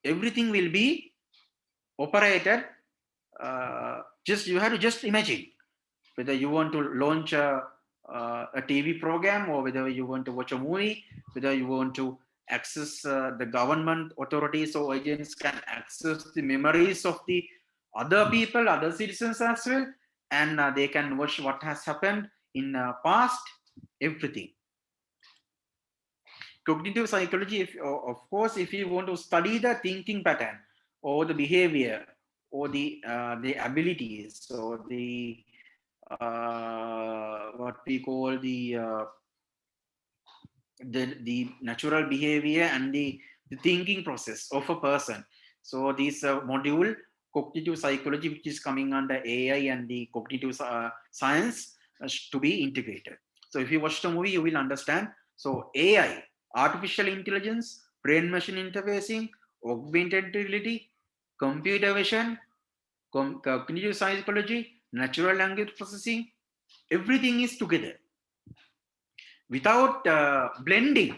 Everything will be operated. Just you have to just imagine whether you want to launch a TV program, or whether you want to watch a movie, whether you want to access the government authorities or agents can access the memories of the other people, other citizens as well, and they can watch what has happened in past, everything. Cognitive psychology, of course, if you want to study the thinking pattern or the behavior or the abilities or the what we call the natural behavior and the thinking process of a person. So this module, cognitive psychology, which is coming under AI and the cognitive science, to be integrated. So if you watch the movie, you will understand. So AI, artificial intelligence, brain machine interfacing, augmented reality, computer vision, cognitive psychology, natural language processing, everything is together. Without blending,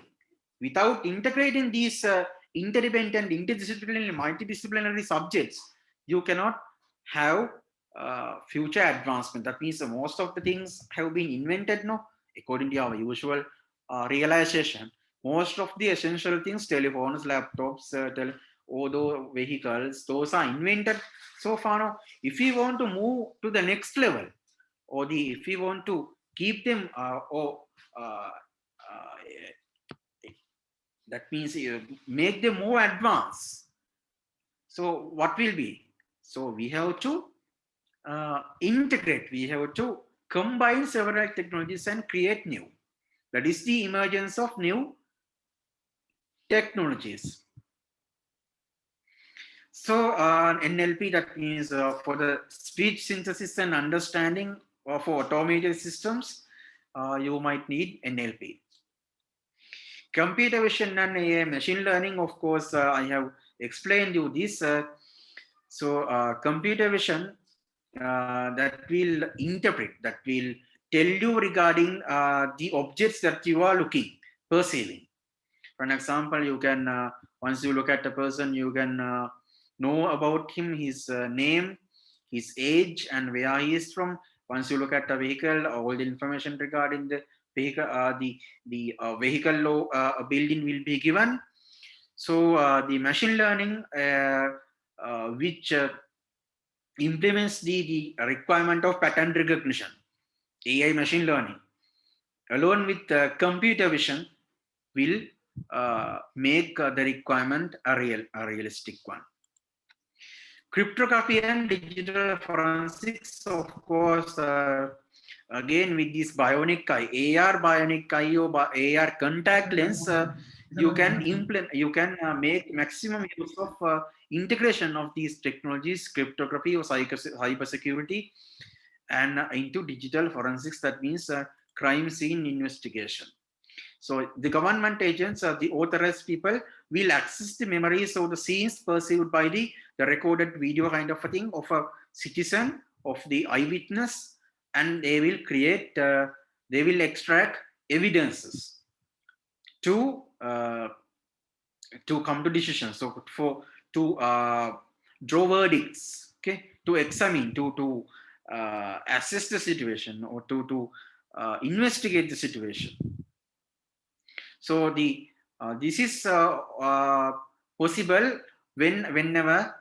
without integrating these interdependent, interdisciplinary, multidisciplinary subjects, you cannot have future advancement. That means most of the things have been invented now, according to our usual realization. Most of the essential things, telephones, laptops, all those vehicles, those are invented so far now. If we want to move to the next level, or if we want to keep them or uh, that means make them more advanced, so what will be, so we have to integrate, we have to combine several technologies and create new. That is the emergence of new technologies. So NLP, that means for the speech synthesis and understanding of automated systems, you might need NLP. Computer vision and AI, machine learning, of course, I have explained you this. So computer vision that will interpret, that will tell you regarding the objects that you are looking, perceiving. For an example, you can, once you look at a person, you can know about him, his name, his age, and where he is from. Once you look at a vehicle, all the information regarding the vehicle, the vehicle law building will be given. So the machine learning, which implements the requirement of pattern recognition, AI machine learning, along with computer vision, will make the requirement a realistic one. Cryptography and digital forensics, of course, again with this bionic eye, AR bionic eye or AR contact lens, you can implement, you can make maximum use of integration of these technologies, cryptography or cybersecurity, and into digital forensics. That means crime scene investigation. So the government agents or the authorized people will access the memories of the scenes perceived by the recorded video kind of a thing of a citizen, of the eyewitness, and they will create, they will extract evidences to come to decisions. So to draw verdicts, okay, to examine, to assess the situation, or to investigate the situation. So this is possible whenever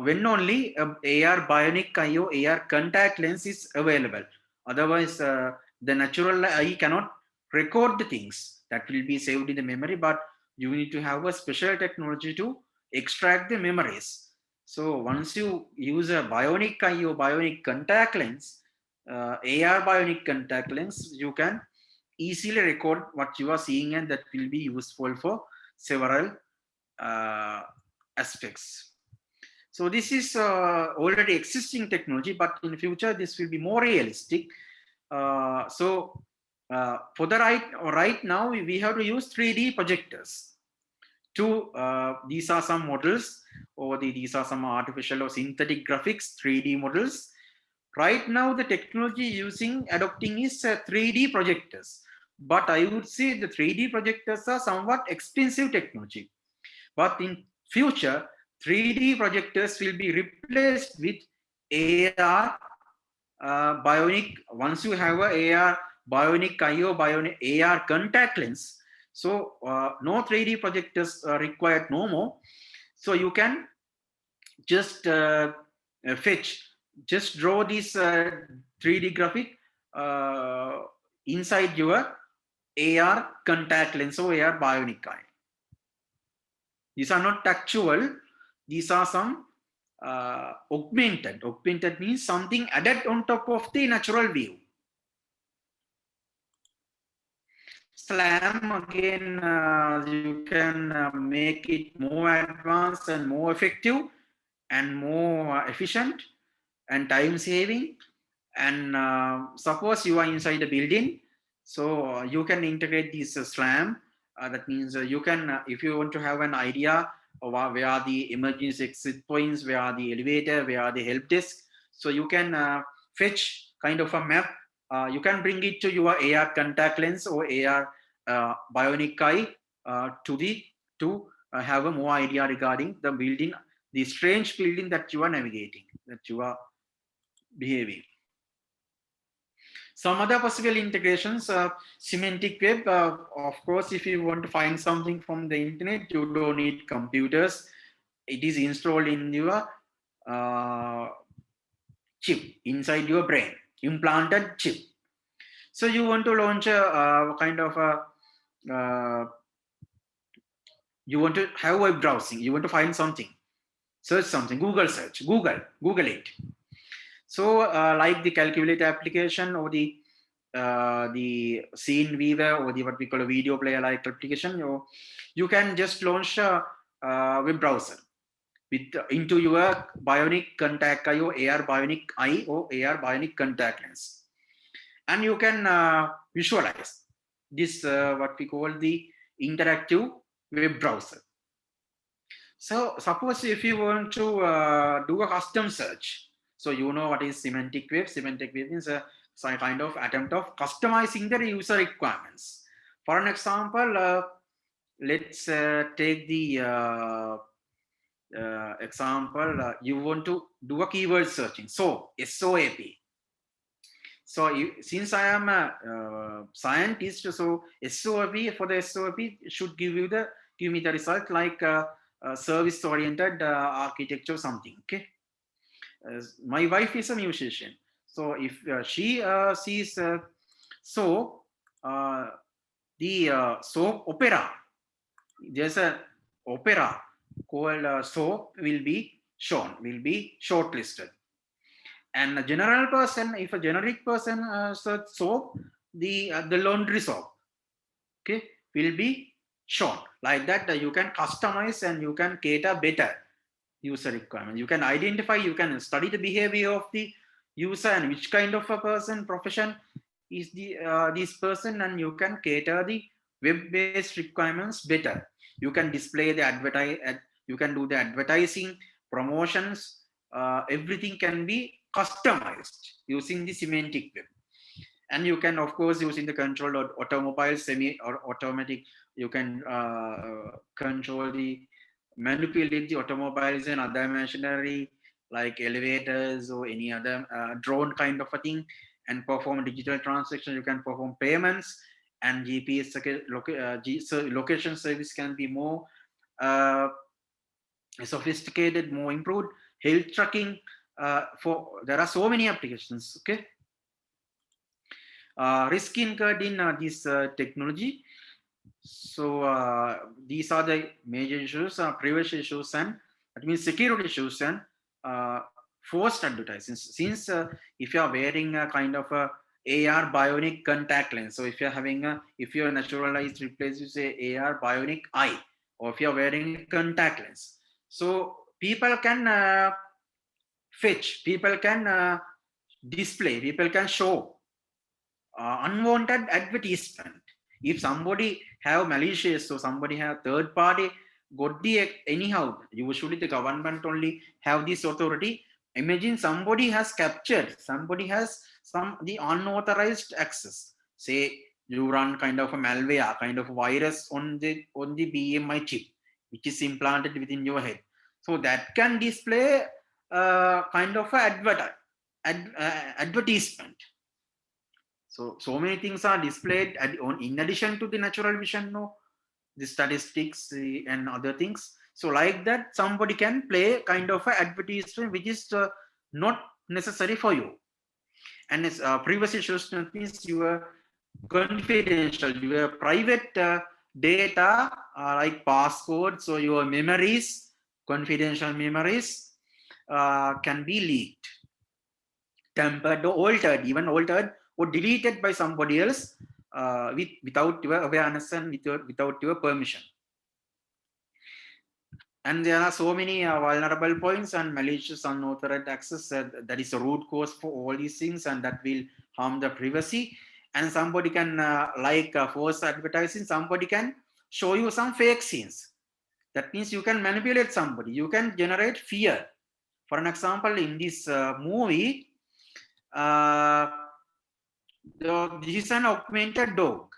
when only AR bionic eye or AR contact lens is available. Otherwise, the natural eye cannot record the things that will be saved in the memory, but you need to have a special technology to extract the memories. So once you use a bionic eye or bionic contact lens, AR bionic contact lens, you can easily record what you are seeing, and that will be useful for several aspects. So this is already existing technology, but in future this will be more realistic. For the right now we have to use 3D projectors. These are some models, or these are some artificial or synthetic graphics 3D models. Right now the technology adopting is 3D projectors. But I would say the 3D projectors are somewhat expensive technology. But in future, 3D projectors will be replaced with AR bionic. Once you have a AR bionic eye or bionic AR contact lens, so no 3D projectors are required no more. So you can just just draw this 3D graphic inside your AR contact lens or AR bionic eye. These are not actual, these are some augmented. Augmented means something added on top of the natural view. SLAM, again, you can make it more advanced and more effective and more efficient and time saving. And suppose you are inside a building, so you can integrate this SLAM. That means you can, if you want to have an idea of where are the emergency exit points, where are the elevator, where are the help desk, so you can fetch kind of a map. You can bring it to your AR contact lens or AR bionic eye to have a more idea regarding the building, the strange building that you are navigating, that you are behaving. Some other possible integrations, semantic web. Of course, if you want to find something from the internet, you don't need computers. It is installed in your chip inside your brain, implanted chip. So you want to launch a kind of a, you want to have web browsing, you want to find something, search something, Google search, Google it. So like the calculator application or the scene viewer or the what we call a video player like application, you can just launch a web browser with into your bionic contact eye or AR bionic eye or AR bionic contact lens, and you can visualize this what we call the interactive web browser. So suppose if you want to do a custom search, so you know what is semantic web. Semantic web is a kind of attempt of customizing the user requirements. For an example, let's take the example. You want to do a keyword searching. So SOAP. So since I am a scientist, so SOAP, for the SOAP should give me the result like service oriented architecture or something. Okay. My wife is a musician, so if she sees so the soap opera, there's a opera called soap will be shown, will be shortlisted. And a general person, if a generic person search soap, the laundry soap, okay, will be shown. Like that, you can customize and you can cater better user requirement. You can identify, you can study the behavior of the user and which kind of a person, profession is this person, and you can cater the web-based requirements better. You can display the you can do the advertising, promotions, everything can be customized using the semantic web. And you can of course using the controlled automobile semi or automatic, you can control the manipulate the automobiles and other machinery like elevators or any other drone kind of a thing, and perform digital transactions. You can perform payments, and GPS location service can be more uh, sophisticated, more improved. Health tracking, for there are so many applications. Okay, risk incurred in this technology. So these are the major issues, privacy issues, and that means security issues and uh, forced advertising. Since if you are wearing a kind of a AR bionic contact lens, so if you're having a, if your natural eyes replaces a AR bionic eye, or if you're wearing a contact lens, so people can fetch, people can display, people can show unwanted advertisement. If somebody have malicious, or somebody have third party got the anyhow, usually the government only have this authority. Imagine somebody has captured, somebody has some the unauthorized access. Say you run kind of a malware, kind of virus on the BMI chip, which is implanted within your head. So that can display kind of a advertisement. So many things are displayed in addition to the natural vision, no, the statistics and other things. So like that, somebody can play kind of a advertisement which is not necessary for you. And it's privacy issues means your confidential, your private data, like passcodes or your memories, confidential memories, can be leaked, tempered or altered, even altered or deleted by somebody else without your awareness and without your permission. And there are so many vulnerable points and malicious unauthorized access that is a root cause for all these things, and that will harm the privacy. And somebody can like force advertising, somebody can show you some fake scenes. That means you can manipulate somebody, you can generate fear. For an example, in this movie, uh, this is an augmented dog.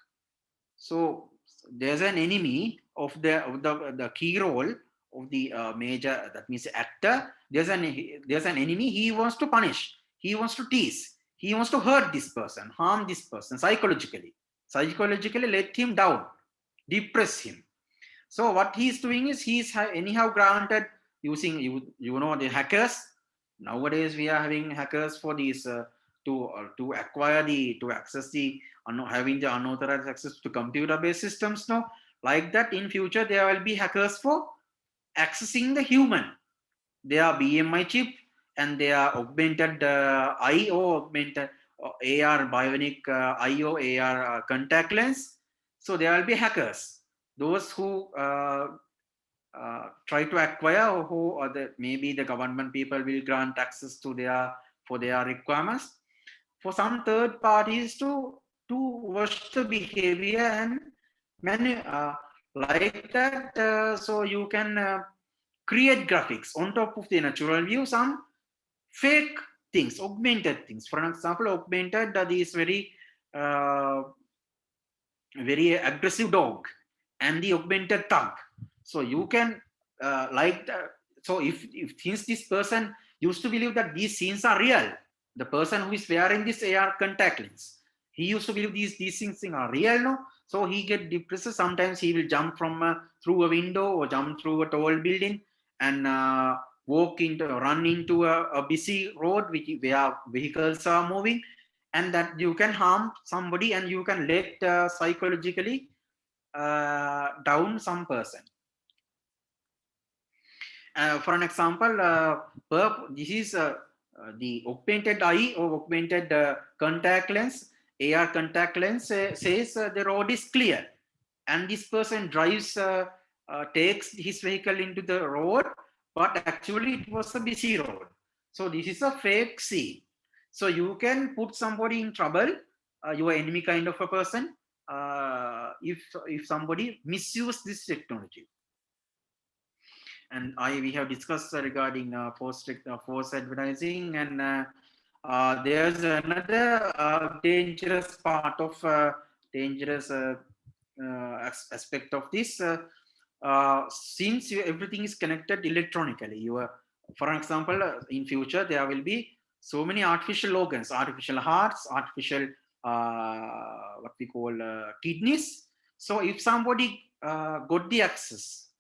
So there's an enemy of the key role of the major, that means actor. There's an enemy. He wants to punish. He wants to tease. He wants to hurt this person, harm this person psychologically. Psychologically, let him down, depress him. So what he's doing is he's anyhow granted using you know the hackers. Nowadays we are having hackers for these to acquire the to access the having the unauthorized access to computer based systems now. Like that, in future there will be hackers for accessing the human. They are BMI chip, and they are augmented IO, augmented AR bionic IO AR contact lens. So there will be hackers, those who try to acquire, or who or maybe the government people will grant access to their for their requirements, for some third parties to watch the behavior and like that. So you can create graphics on top of the natural view, some fake things, augmented things. For example, augmented is uh, very aggressive dog, and the augmented thug. So you can like so if since this person used to believe that these scenes are real, the person who is wearing this AR contact lens, he used to believe these things are real, no. So he get depressed. Sometimes he will jump from through a window or jump through a tall building and walk into run into a busy road which where vehicles are moving, and that you can harm somebody and you can let psychologically down some person. For an example, this is the augmented eye or augmented contact lens, AR contact lens says the road is clear, and this person drives, takes his vehicle into the road, but actually it was a busy road. So this is a fake scene. So you can put somebody in trouble, your enemy kind of a person, if somebody misuse this technology. And we have discussed regarding false advertising, and there's another dangerous part of dangerous aspect of this. Since everything is connected electronically, for example, in future there will be so many artificial organs, artificial hearts, artificial what we call kidneys. So if somebody got the access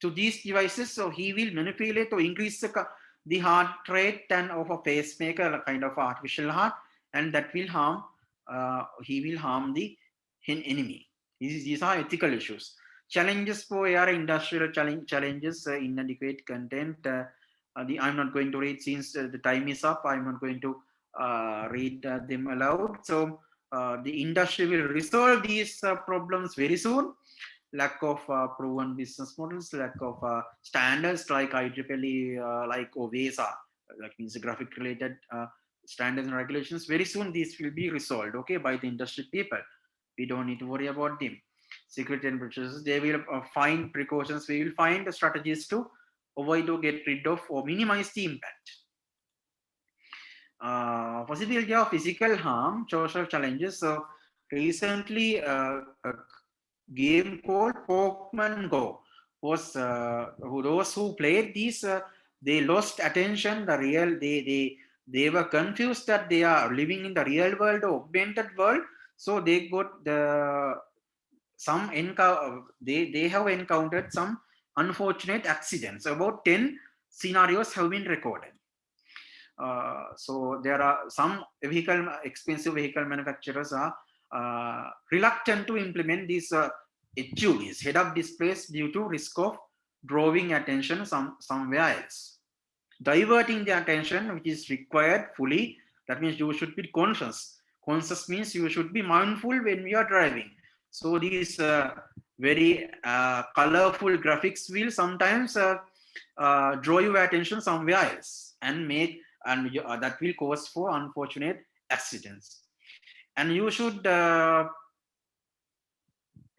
to these devices, so he will manipulate or increase the heart rate and of a pacemaker, a kind of artificial heart, and that will harm, he will harm the enemy. These are ethical issues. Challenges for AR industrial challenges, inadequate content. I'm not going to read since the time is up. I'm not going to read them aloud. So the industry will resolve these problems very soon. Lack of proven business models, lack of standards like IEEE, like OVSA, like means graphic related standards and regulations. Very soon these will be resolved, okay, by the industry people. We don't need to worry about them. Security and breaches, they will find precautions. We will find the strategies to avoid or get rid of or minimize the impact. Possibility of physical harm, social challenges. So recently, a game called Pokemon Go was those who played these, they lost attention. They were confused that they are living in the real world or augmented world. So they got they have encountered some unfortunate accidents. About 10 scenarios have been recorded. So there are some expensive vehicle manufacturers are reluctant to implement these HUDs, head-up displays, due to risk of drawing attention somewhere else, diverting the attention which is required fully. That means you should be conscious. Conscious means you should be mindful when you are driving. So these very colorful graphics will sometimes draw your attention somewhere else and that will cause for unfortunate accidents. And you should aware,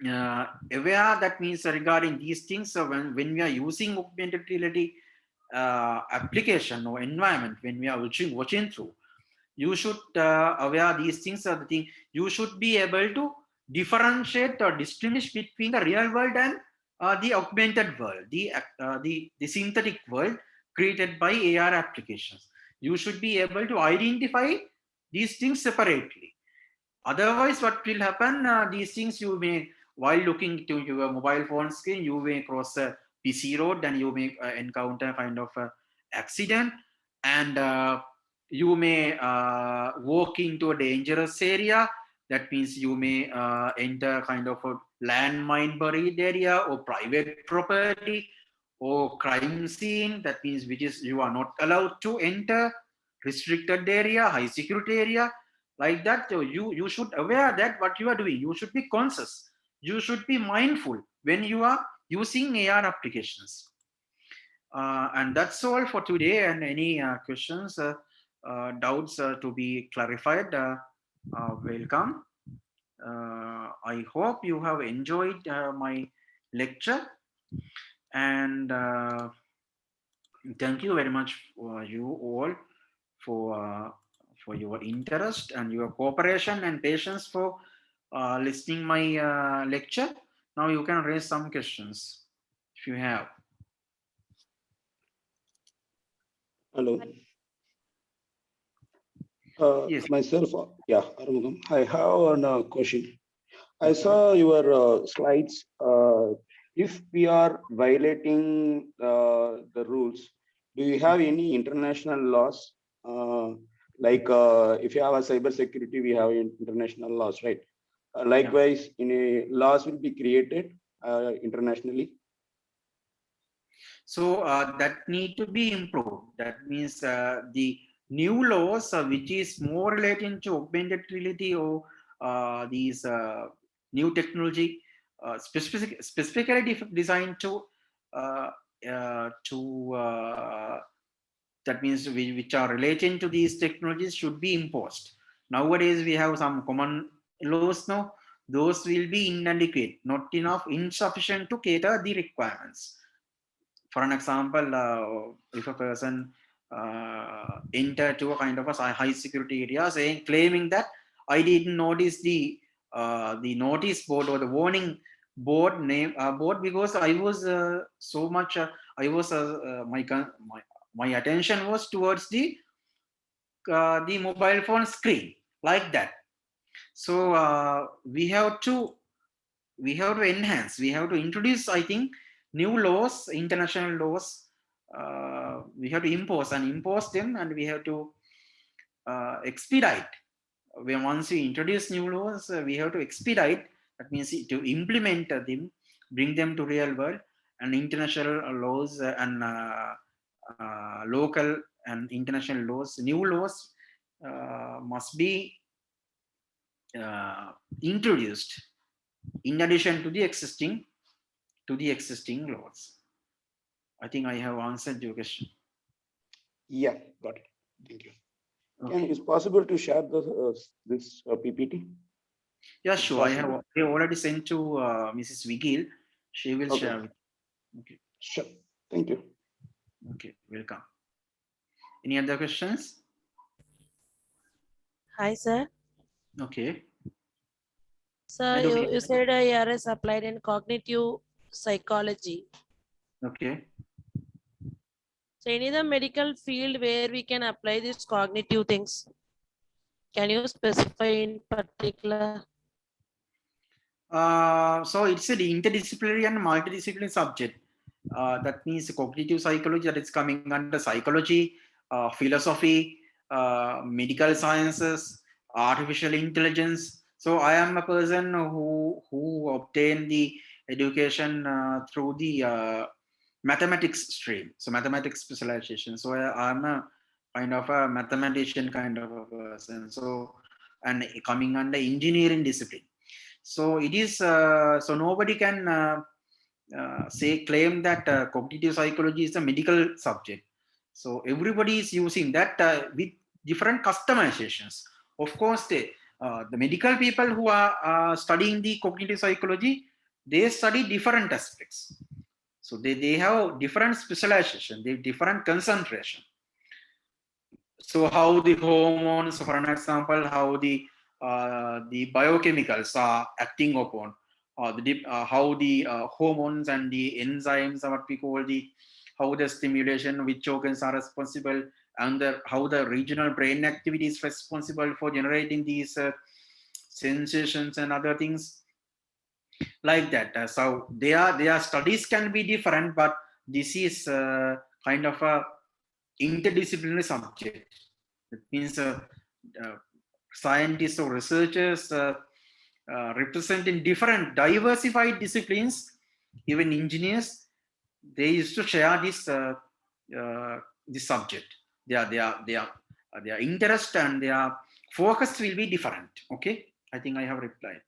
that means regarding these things. So when we are using augmented reality application or environment, when we are watching through, you should aware these things are the thing. You should be able to differentiate or distinguish between the real world and the augmented world, the synthetic world created by AR applications. You should be able to identify these things separately. Otherwise, what will happen? These things you may, while looking to your mobile phone screen, you may cross a busy road and you may encounter kind of accident, and you may walk into a dangerous area. That means you may enter kind of a landmine buried area or private property or crime scene. That means which is you are not allowed to enter, restricted area, high security area, like that. So you should aware that what you are doing. You should be conscious. You should be mindful when you are using AR applications. And that's all for today. And any questions, doubts to be clarified, welcome. I hope you have enjoyed my lecture, and thank you very much for you all for your interest and your cooperation and patience for listening my lecture. Now you can raise some questions if you have. Hello. Yes. Myself, yeah, Arumugam. I have a question. I saw your slides. If we are violating the rules, do you have any international laws? Like if you have a cyber security, we have international laws, right? Likewise, laws will be created internationally. So that need to be improved. That means the new laws which is more relating to augmented reality or these new technology specifically designed uh, to that means which are relating to these technologies should be imposed. Nowadays we have some common laws now. Those will be inadequate, not enough, insufficient to cater the requirements. For an example, if a person enter to a kind of a high security area, saying claiming that I didn't notice the notice board or the warning board name board because I was so much I was my attention was towards the mobile phone screen, like that. So we have to enhance, we have to introduce, I think, new laws, international laws. We have to impose them, and we have to expedite. When once we introduce new laws, we have to expedite. That means to implement them, bring them to real world, and international laws and local and international laws. New laws must be introduced in addition to the existing laws. I think I have answered your question. Yeah, got it. Thank you. Okay. Is possible to share this PPT? Yeah, It's sure. I possible. have already sent to Mrs. Vigil. She will Okay. share with you. Okay. Sure. Thank you. Okay. Welcome. Any other questions? Hi, sir. Okay. Sir, you said ARS applied in cognitive psychology. Okay. So, any other medical field where we can apply these cognitive things? Can you specify in particular? So it's an interdisciplinary and multidisciplinary subject. That means cognitive psychology, that is coming under psychology, philosophy, medical sciences, artificial intelligence. So I am a person who obtained the education through the mathematics stream. So mathematics specialization. So I'm a kind of a mathematician kind of a person. So and coming under engineering discipline. So it is so nobody can claim that cognitive psychology is a medical subject. So everybody is using that with different customizations. Of course, the medical people who are studying the cognitive psychology, they study different aspects. So they have different specialization, they different concentration. So how the hormones, for an example, how the biochemicals are acting upon, how the hormones and the enzymes, what we call how the stimulation, which organs are responsible, and how the regional brain activity is responsible for generating these sensations and other things like that. So their studies can be different, but this is kind of a interdisciplinary subject. It means scientists or researchers representing different diversified disciplines, even engineers, they used to share this subject. Their interest and their focus will be different. Okay, I think I have replied.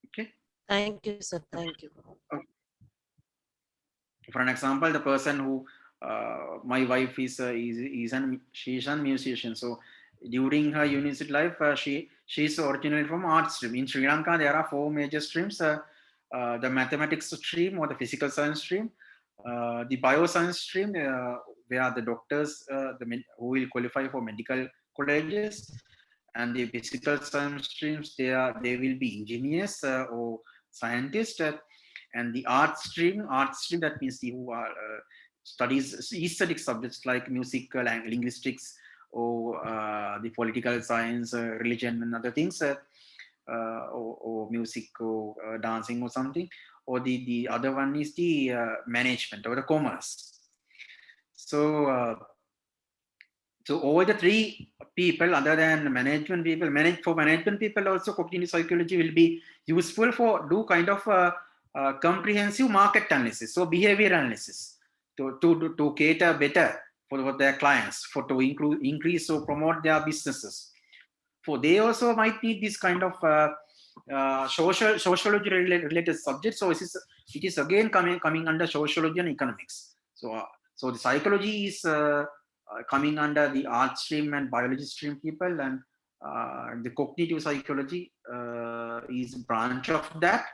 Okay. Thank you, sir. Thank you. Okay. For an example, the person who my wife is she's a musician. So during her university life, she's originally from art stream. In Sri Lanka, there are 4 major streams: the mathematics stream or the physical science stream, the bioscience stream, where the doctors who will qualify for medical colleges, and the physical science streams, they will be engineers or scientists. And the art stream, that means the who are studies aesthetic subjects like music, linguistics, or the political science, religion, and other things, or music, or dancing, or something. Or the other one is the management or the commerce. So over the 3 people, other than management people, for management people also, cognitive psychology will be useful for do kind of comprehensive market analysis, so behavior analysis. to cater better for their clients, for to increase or promote their businesses. For they also might need this kind of sociology related subject. So it is again coming under sociology and economics. So the psychology is coming under the art stream and biology stream people, and the cognitive psychology is branch of that,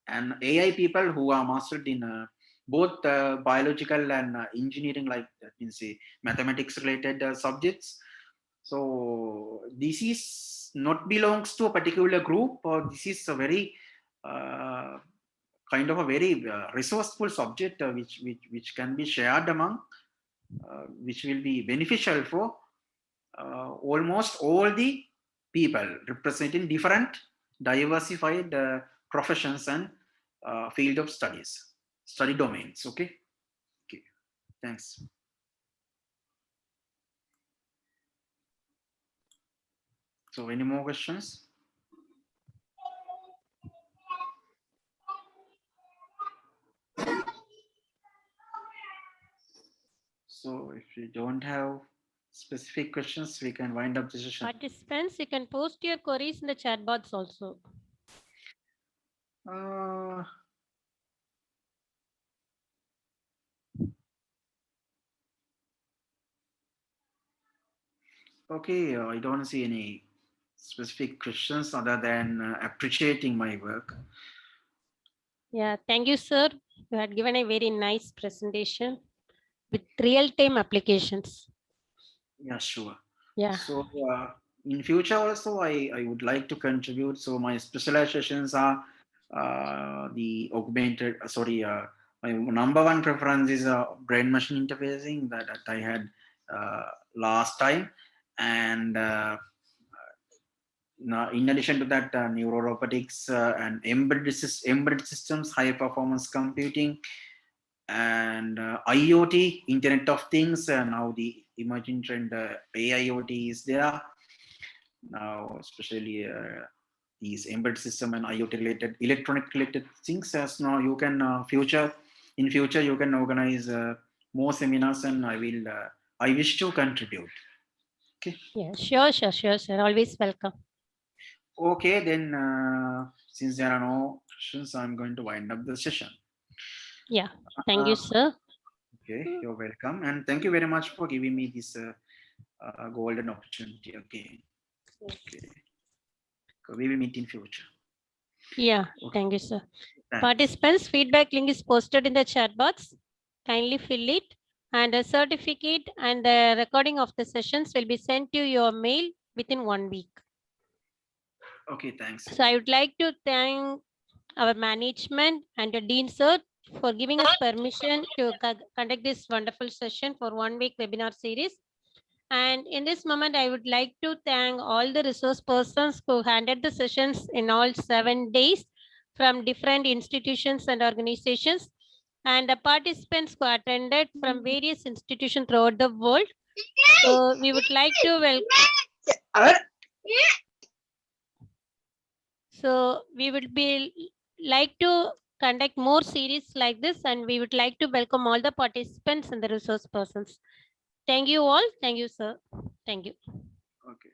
and AI people who are mastered in both biological and engineering, like that means mathematics related subjects. So this is not belongs to a particular group, or this is a very kind of a very resourceful subject which can be shared among, which will be beneficial for almost all the people representing different diversified professions and field of study domains. Okay. Thanks. So any more questions? So if you don't have specific questions, we can wind up the session. Participants, you can post your queries in the chat box also. Okay, I don't see any specific questions other than appreciating my work. Yeah, thank you, sir. You had given a very nice presentation with real-time applications. Yeah, sure. Yeah. So in future also, I would like to contribute. So my specializations are the augmented. My number one preference is brain-machine interfacing that I had last time, and now, in addition to that, neurorobotics and embedded systems, high performance computing, and IoT, Internet of Things. Now the emerging trend AIoT is there. Now, especially these embedded system and IoT related, electronic related things. As now you can in future you can organize more seminars, and I wish to contribute. Okay. Yeah, sure, sir. Always welcome. Okay, then since there are no questions, I'm going to wind up the session. Yeah, thank you, sir. Okay, you're welcome, and thank you very much for giving me this golden opportunity again. Okay, so we will meet in future. Yeah, Okay. thank you, sir. Thanks. Participants, feedback link is posted in the chat box. Kindly fill it, and a certificate and the recording of the sessions will be sent to your mail within 1 week. Okay, thanks. So I would like to thank our management and the Dean sir for giving us permission to conduct this wonderful session for 1 week webinar series. And in this moment, I would like to thank all the resource persons who handled the sessions in all 7 days from different institutions and organizations, and the participants who attended from various institutions throughout the world. So we would like to welcome. So we would be like to conduct more series like this, and we would like to welcome all the participants and the resource persons. Thank you all. Thank you, sir. Thank you. Okay.